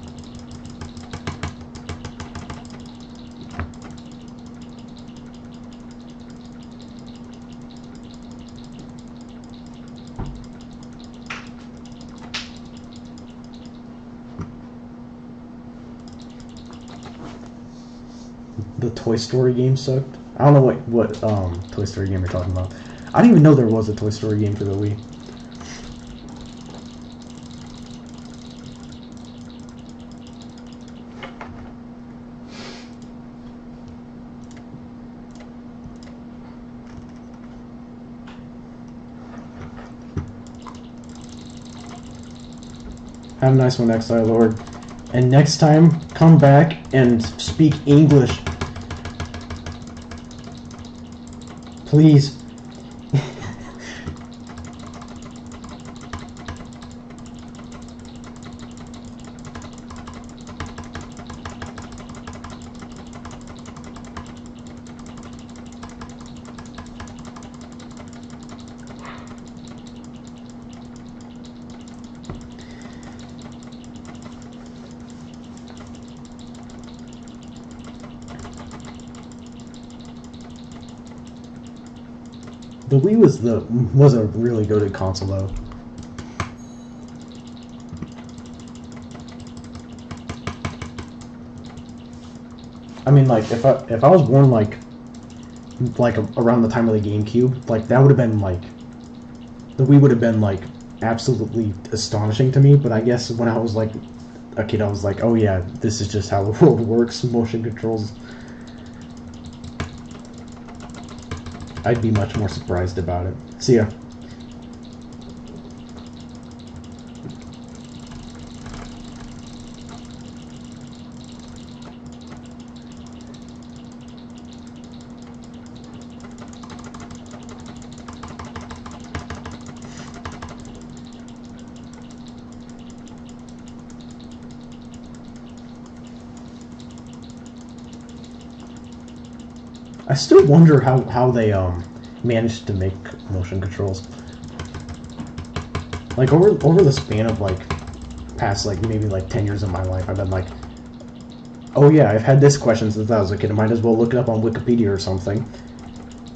The Toy Story game sucked. I don't know what Toy Story game you're talking about. I didn't even know there was a Toy Story game for the Wii. Have a nice one, Exile Lord. And next time, come back and speak English. Please. The Wii was a really good console though. I mean, like, if I was born like around the time of the GameCube, like, that would have been like, the Wii would have been like absolutely astonishing to me. But I guess when I was like a kid, I was like, oh yeah, this is just how the world works. Motion controls I'd be much more surprised about it. See ya. I still wonder how they managed to make motion controls. Like over the span of like past like maybe like 10 years of my life, I've been like, oh yeah, I've had this question since I was a kid. I might as well look it up on Wikipedia or something.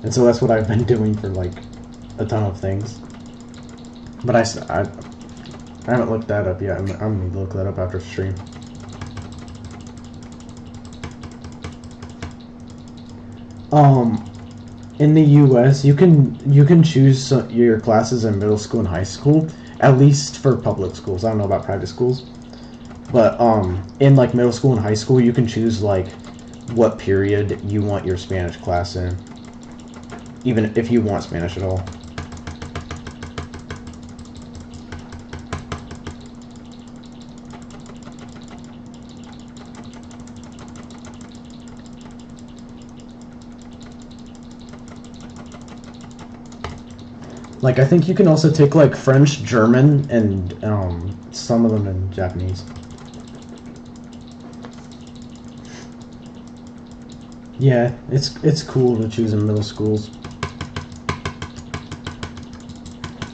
And so that's what I've been doing for like a ton of things. But I haven't looked that up yet. I'm gonna need to look that up after stream. In the U.S., you can choose your classes in middle school and high school, at least for public schools. I don't know about private schools, but in like middle school and high school, you can choose like what period you want your Spanish class in, even if you want Spanish at all. Like, I think you can also take, like, French, German, and, some of them in Japanese. Yeah, it's cool to choose in middle schools.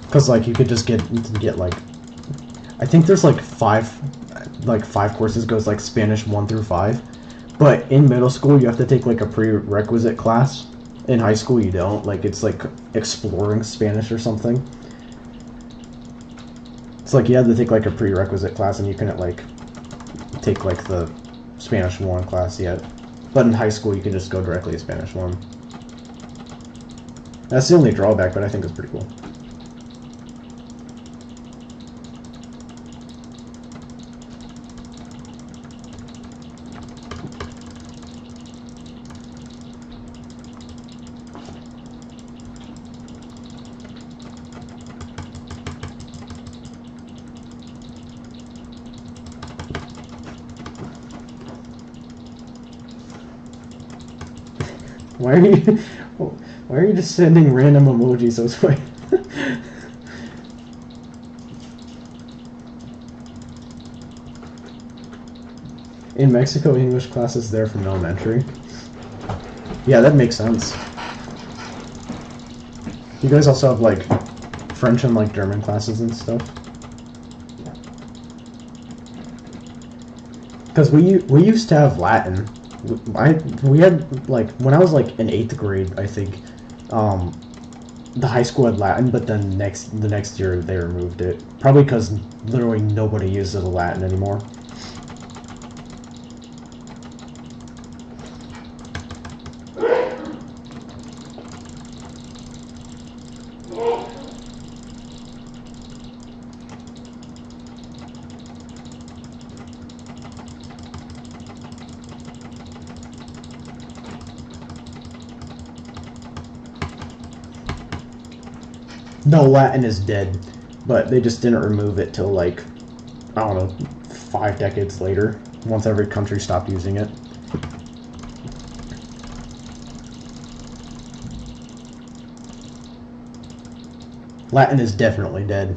Because, like, you could just get, like... I think there's, like, five courses goes, like, Spanish 1 through 5. But in middle school, you have to take, like, a prerequisite class. In high school, you don't. Like, it's like exploring Spanish or something. It's like you have to take like a prerequisite class, and you couldn't like take like the Spanish 1 class yet. But in high school, you can just go directly to Spanish 1. That's the only drawback, but I think it's pretty cool. Why are you just sending random emojis those way? In Mexico, English class is there from elementary. Yeah, that makes sense. You guys also have like French and like German classes and stuff. Because we used to have Latin. We had like when I was like in 8th grade, I think, the high school had Latin, but then the next year they removed it, probably because literally nobody uses the Latin anymore. No, Latin is dead, but they just didn't remove it till like, I don't know, 5 decades later, once every country stopped using it. Latin is definitely dead.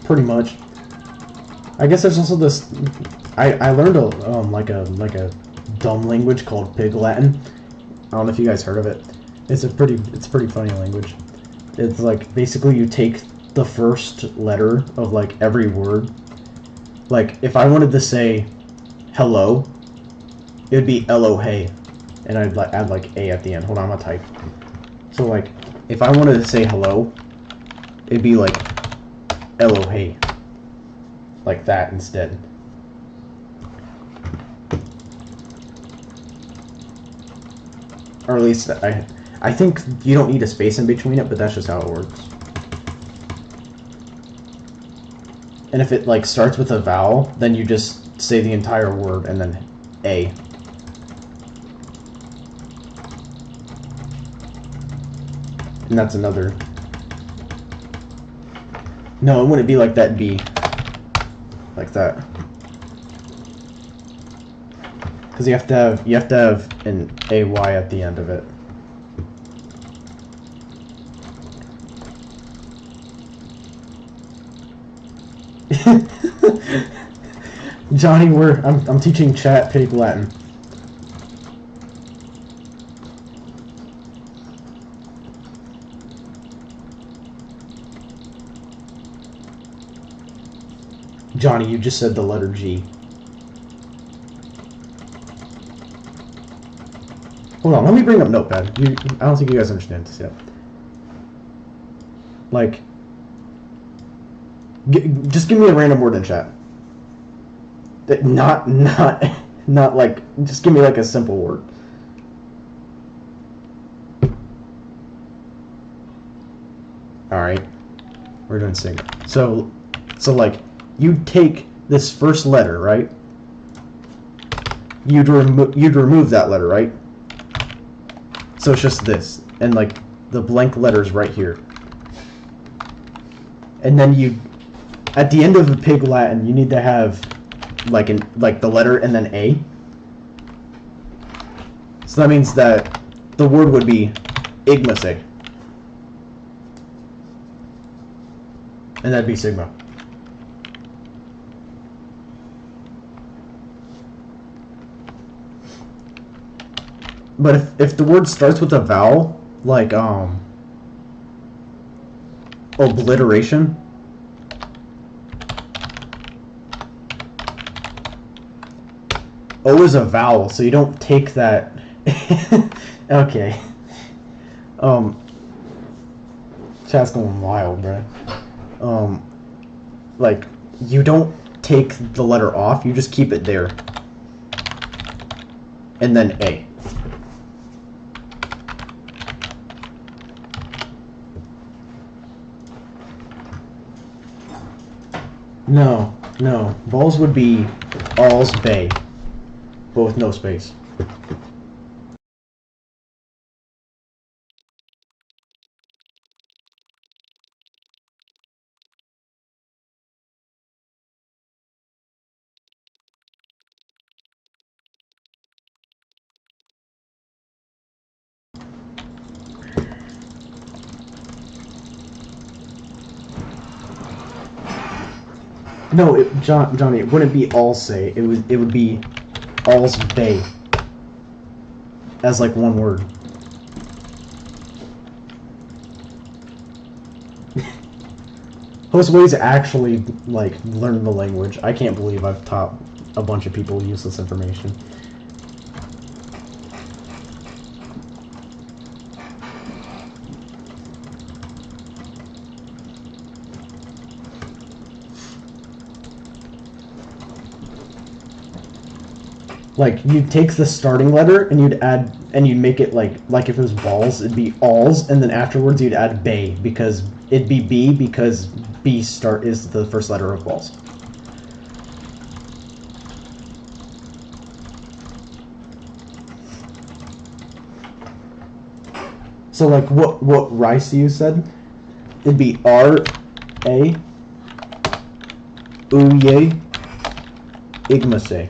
Pretty much. I guess there's also this. I learned like a dumb language called Pig Latin. I don't know if you guys heard of it. It's a pretty funny language. It's like basically you take the first letter of like every word. Like if I wanted to say hello, it would be Elohe, and I'd like add like a at the end. Hold on, I'm gonna type. So like if I wanted to say hello, it'd be like Elohe, like that instead. Or at least I think you don't need a space in between it, but that's just how it works. And if it like starts with a vowel, then you just say the entire word and then A. And that's another. No, it wouldn't be like that B. Like that. Because you have to have an AY at the end of it. Johnny, I'm teaching chat Pig Latin. Johnny, you just said the letter G. Hold on, let me bring up Notepad. I don't think you guys understand this yet. Like, just give me a random word in chat. Not like, just give me like a simple word. Alright. We're doing sing. So like, you take this first letter, right? You'd remove that letter, right? So it's just this, and like the blank letters right here. And then at the end of the Pig Latin, you need to have like the letter and then A. So that means that the word would be igmase. And that'd be sigma. But if the word starts with a vowel, like obliteration, O is a vowel, so you don't take that. Okay. Chat's going wild, bro. Like, you don't take the letter off, you just keep it there. And then A. No. Balls would be alls bay, but with no space. No, Johnny, it wouldn't be all say. It would be all's bay. As like one word. Host actually like learned the language. I can't believe I've taught a bunch of people useless information. Like, you'd take the starting letter and you'd make it like if it was balls, it'd be alls, and then afterwards you'd add bay because it'd be B because B start is the first letter of balls. So like what rice you said? It'd be R A Uye Igmase.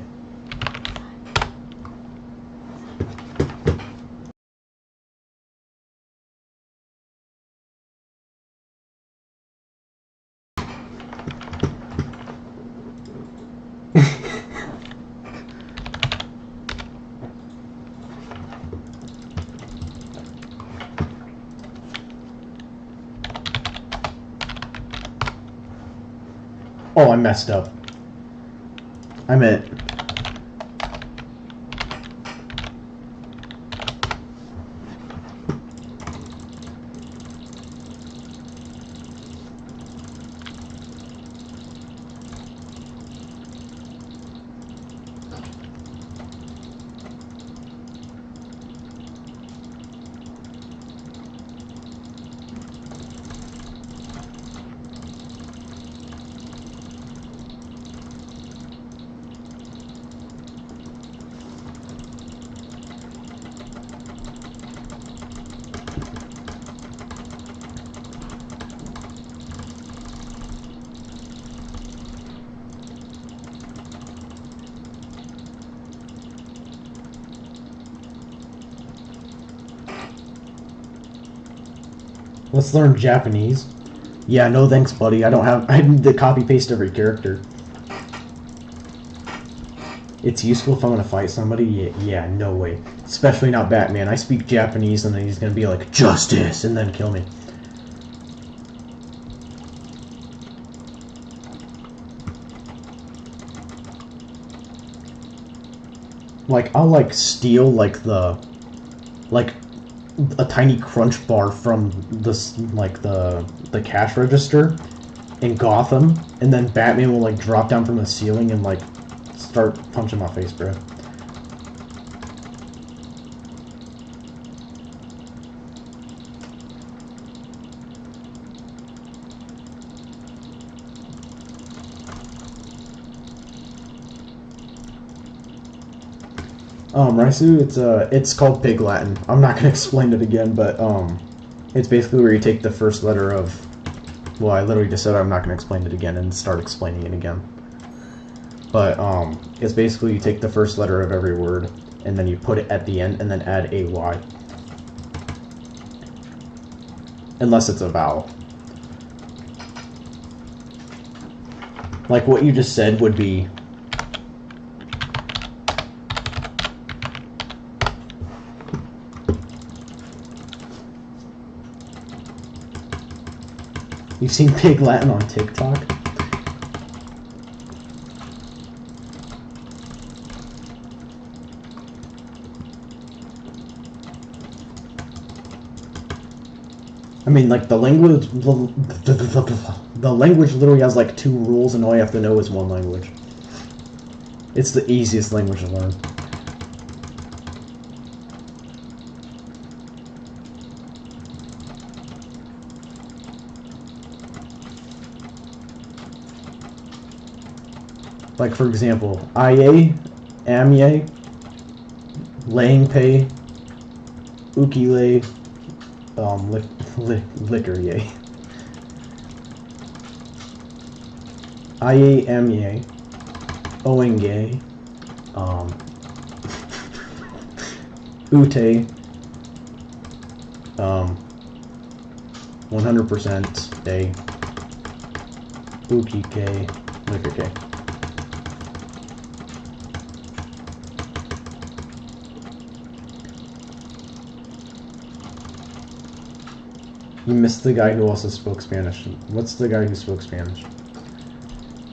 Oh, I messed up. I meant... Let's learn Japanese. Yeah, no thanks, buddy. I need to copy paste every character. It's useful if I'm gonna fight somebody? Yeah, no way. Especially not Batman. I speak Japanese and then he's gonna be like, justice, and then kill me. Like, I'll like steal like a tiny crunch bar from this like the cash register in Gotham, and then Batman will like drop down from the ceiling and like start punching my face, bro. Raisu, it's called Pig Latin. I'm not gonna explain it again, but it's basically where you take the first letter of. Well, I literally just said I'm not gonna explain it again and start explaining it again. But it's basically you take the first letter of every word and then you put it at the end and then add a y. Unless it's a vowel. Like what you just said would be. You've seen Pig Latin on TikTok? I mean, like, the language literally has, like, 2 rules, and all you have to know is 1 language. It's the easiest language to learn. Like, for example, Aye, Amye, Langpei, Ukile, Liquor, yay. Aye, Amye, Oenge, Ute, 100% Day, Ukike, Liquor K. You missed the guy who also spoke Spanish. What's the guy who spoke Spanish?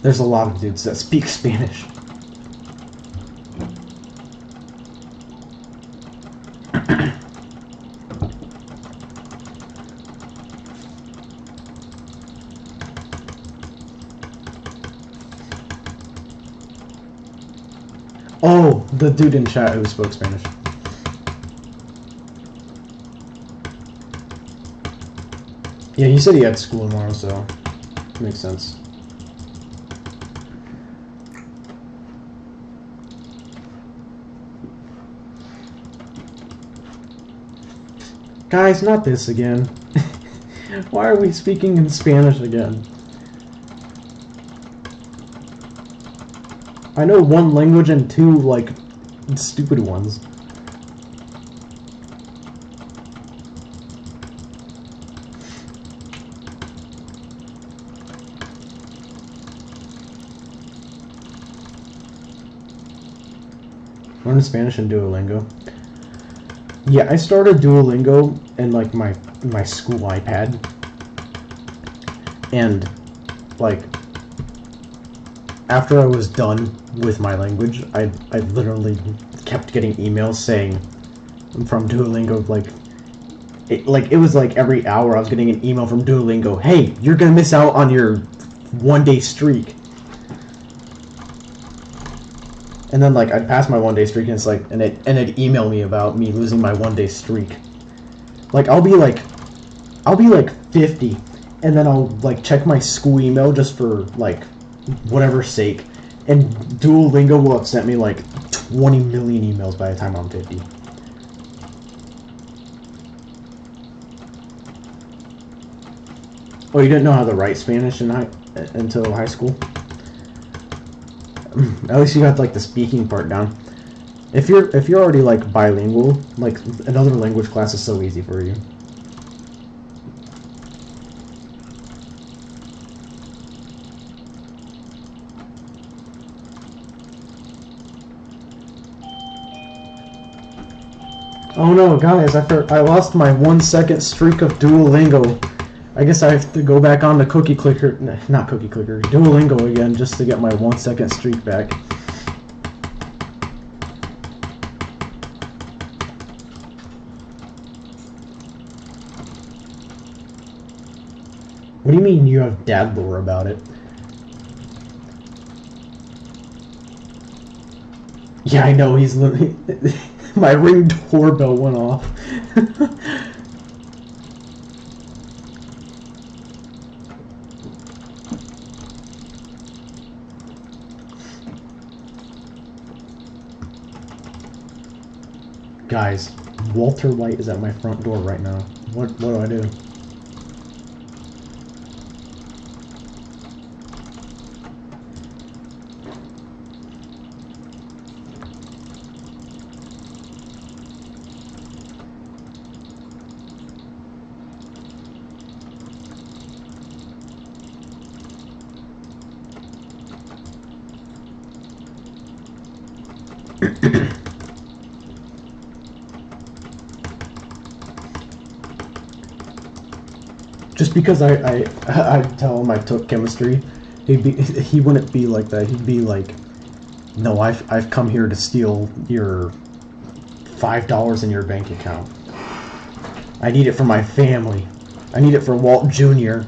There's a lot of dudes that speak Spanish. Oh, the dude in chat who spoke Spanish. Yeah, he said he had school tomorrow, so makes sense. Guys, not this again. Why are we speaking in Spanish again? I know 1 language and 2, like, stupid ones. Learn Spanish in Duolingo. Yeah, I started Duolingo in like my school iPad, and like after I was done with my language, I literally kept getting emails saying from Duolingo it was like every hour I was getting an email from Duolingo, hey, you're gonna miss out on your 1-day streak. And then like I'd pass my 1-day streak and it's like and it'd email me about me losing my 1-day streak. Like I'll be like 50 and then I'll like check my school email just for like whatever sake, and Duolingo will have sent me like 20 million emails by the time I'm 50. Oh, you didn't know how to write Spanish until high school? At least you got like the speaking part down. If you're already like bilingual, like another language class is so easy for you. Oh no, guys, I lost my 1 second streak of Duolingo. I guess I have to go back on to Cookie Clicker, not Cookie Clicker, Duolingo again just to get my 1 second streak back. What do you mean you have dad lore about it? Yeah, I know, he's literally... My Ring doorbell went off. Guys, Walter White is at my front door right now. What do I do? Just because I tell him I took chemistry, he wouldn't be like that. He'd be like, no, I've come here to steal your $5 in your bank account. I need it for my family. I need it for Walt Jr.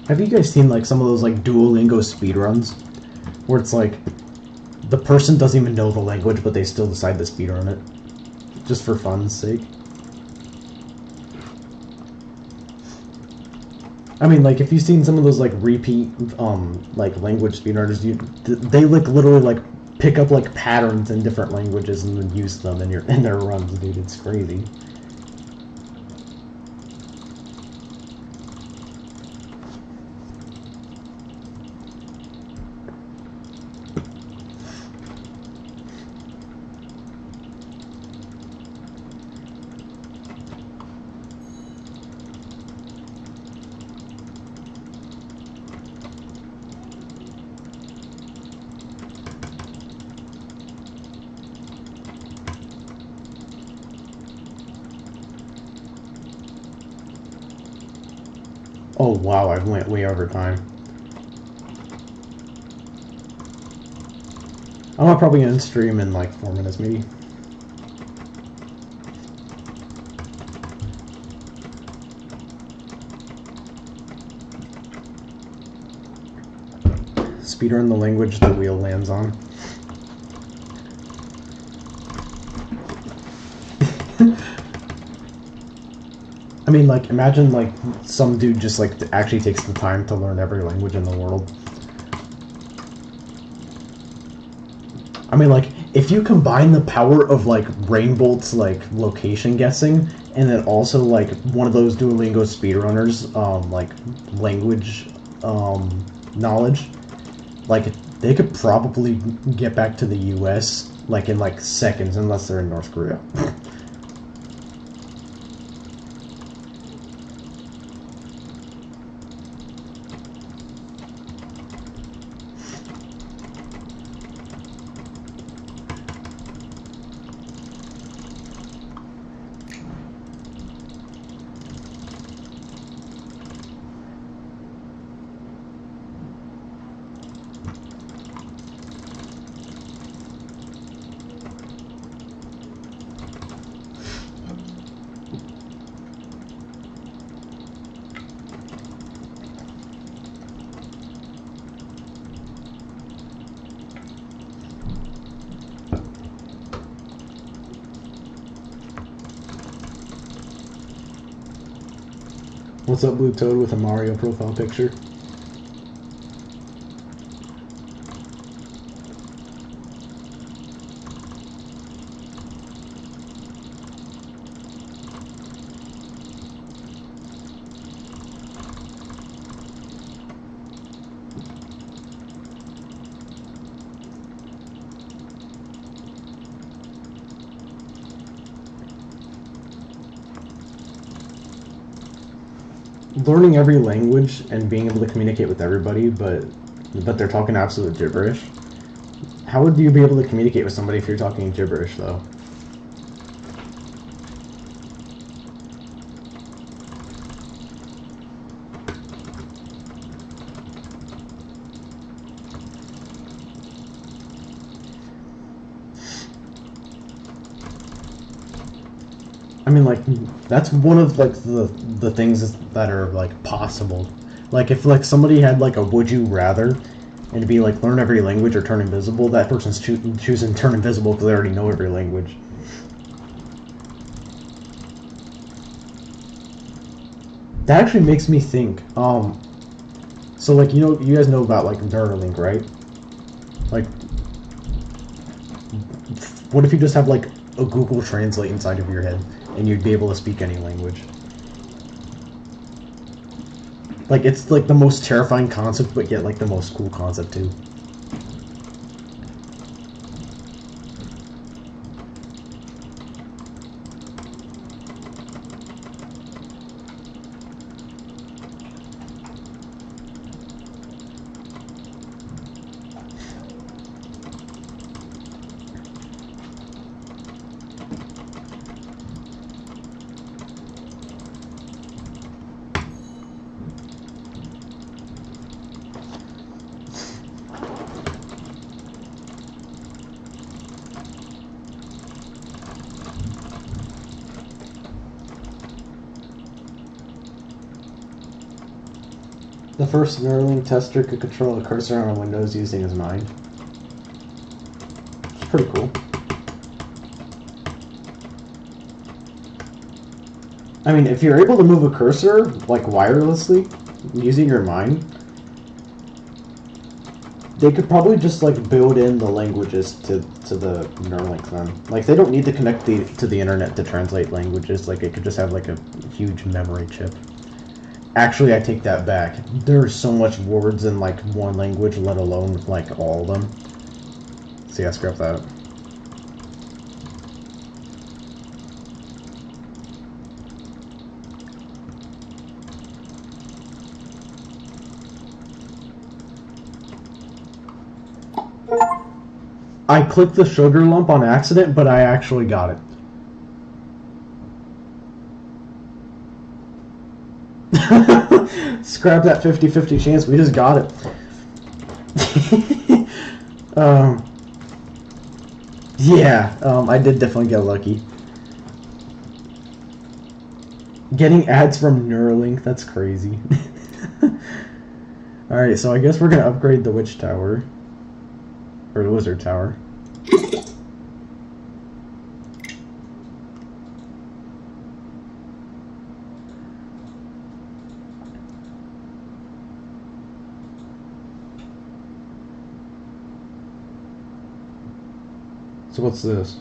Have you guys seen like some of those like Duolingo speedruns? Where it's like the person doesn't even know the language but they still decide to speedrun it. Just for fun's sake. I mean, like, if you've seen some of those like repeat like language speedrunners, they like literally like pick up like patterns in different languages and then use them in their runs, dude. It's crazy. Oh wow, I've went way over time. I'm probably gonna stream in like 4 minutes, maybe. Speedrun the language the wheel lands on. I mean, like, imagine, like, some dude just, like, actually takes the time to learn every language in the world. I mean, like, if you combine the power of, like, Rainbolt's, like, location guessing, and then also, like, one of those Duolingo speedrunners, like, language, knowledge, like, they could probably get back to the US, like, in, like, seconds, unless they're in North Korea. What's up, Blue Toad with a Mario profile picture? Learning every language and being able to communicate with everybody, but they're talking absolute gibberish. How would you be able to communicate with somebody if you're talking gibberish, though? I mean, like, that's one of, like, the things that are, like, possible. Like, if, like, somebody had, like, a would you rather, and it'd be, like, learn every language or turn invisible, that person's choosing turn invisible because they already know every language. That actually makes me think, so, like, you guys know about, like, Neuralink, right? Like, what if you just have, like, a Google Translate inside of your head? And you'd be able to speak any language. Like, it's like the most terrifying concept, but yet like the most cool concept too. The first Neuralink tester could control a cursor on a Windows using his mind. It's pretty cool. I mean, if you're able to move a cursor, like, wirelessly, using your mind, they could probably just, like, build in the languages to the Neuralink then. Like, they don't need to connect to the internet to translate languages. Like, it could just have, like, a huge memory chip. Actually, I take that back. There's so much words in, like, one language, let alone, like, all of them. So yeah, scrap that. I clicked the sugar lump on accident, but I actually got it. Scrap that 50-50 chance, we just got it. Yeah, I did definitely get lucky. Getting ads from Neuralink, that's crazy. Alright, so I guess we're gonna upgrade the Witch Tower. Or the Wizard Tower. So what's this?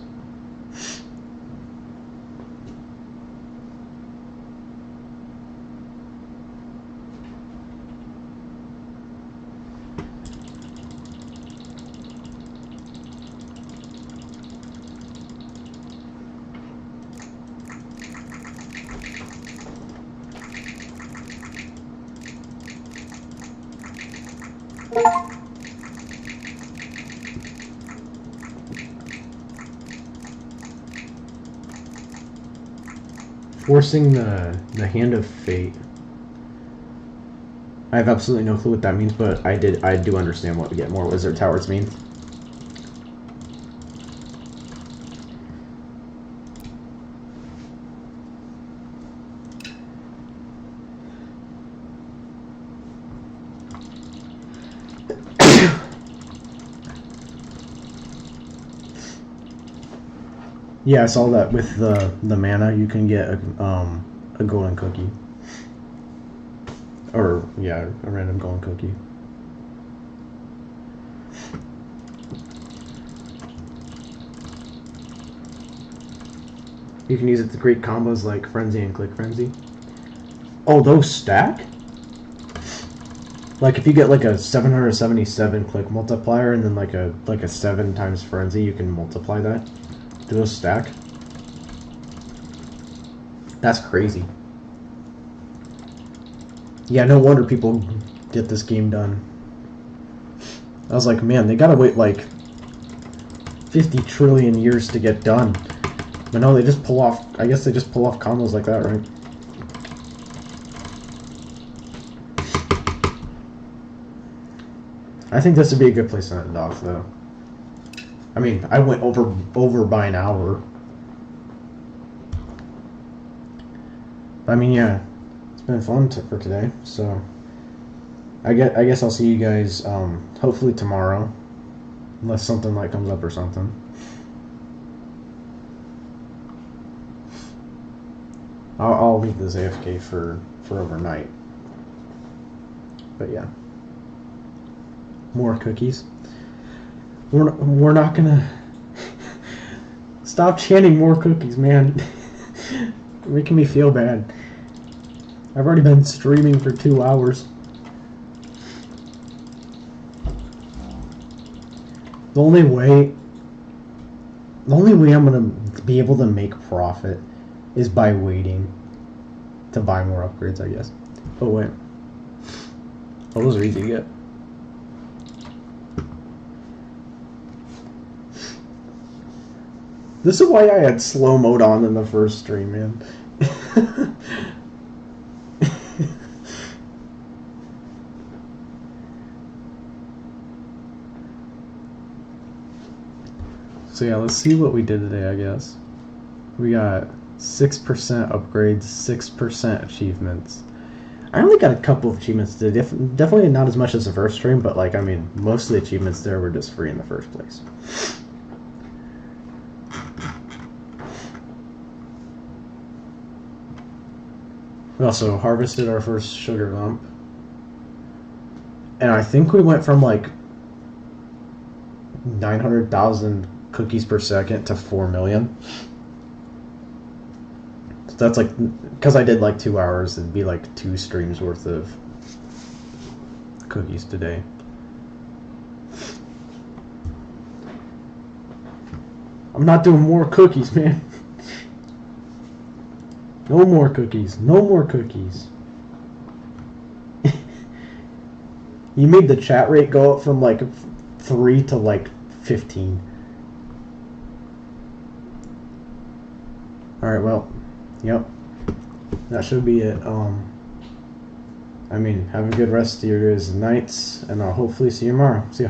Forcing the Hand of Fate. I have absolutely no clue what that means, but I do understand what Get More Wizard Towers means. Yeah, I saw that with the mana you can get a golden cookie. Or, yeah, a random golden cookie. You can use it to create combos like Frenzy and Click Frenzy. Oh, those stack? Like if you get like a 777 click multiplier and then like a 7 times Frenzy, you can multiply that. Do those stack? That's crazy. Yeah, no wonder people get this game done. I was like, man, they gotta wait like 50 trillion years to get done. But no, they just pull off, I guess they just pull off combos like that, right? I think this would be a good place to end off, though. I mean, I went over by an hour. I mean, yeah, it's been fun for today. So, I guess I'll see you guys hopefully tomorrow, unless something like comes up or something. I'll leave this AFK for overnight. But yeah, more cookies. We're not gonna stop chanting more cookies, man. You're making me feel bad. I've already been streaming for 2 hours. The only way I'm gonna be able to make profit is by waiting to buy more upgrades, I guess. But wait. Oh, those are easy to get. This is why I had slow mode on in the first stream, man. So yeah, let's see what we did today, I guess. We got 6% upgrades, 6% achievements. I only got a couple of achievements today. Definitely not as much as the first stream, but like, I mean, most of the achievements there were just free in the first place. We also harvested our first sugar lump. And I think we went from like 900,000 cookies per second to 4 million. So that's like, because I did like 2 hours, it'd be like 2 streams worth of cookies today. I'm not doing more cookies, man. No more cookies. No more cookies. You made the chat rate go up from like 3 to like 15. Alright, well, yep. That should be it. I mean, have a good rest of your guys' nights, and I'll hopefully see you tomorrow. See ya.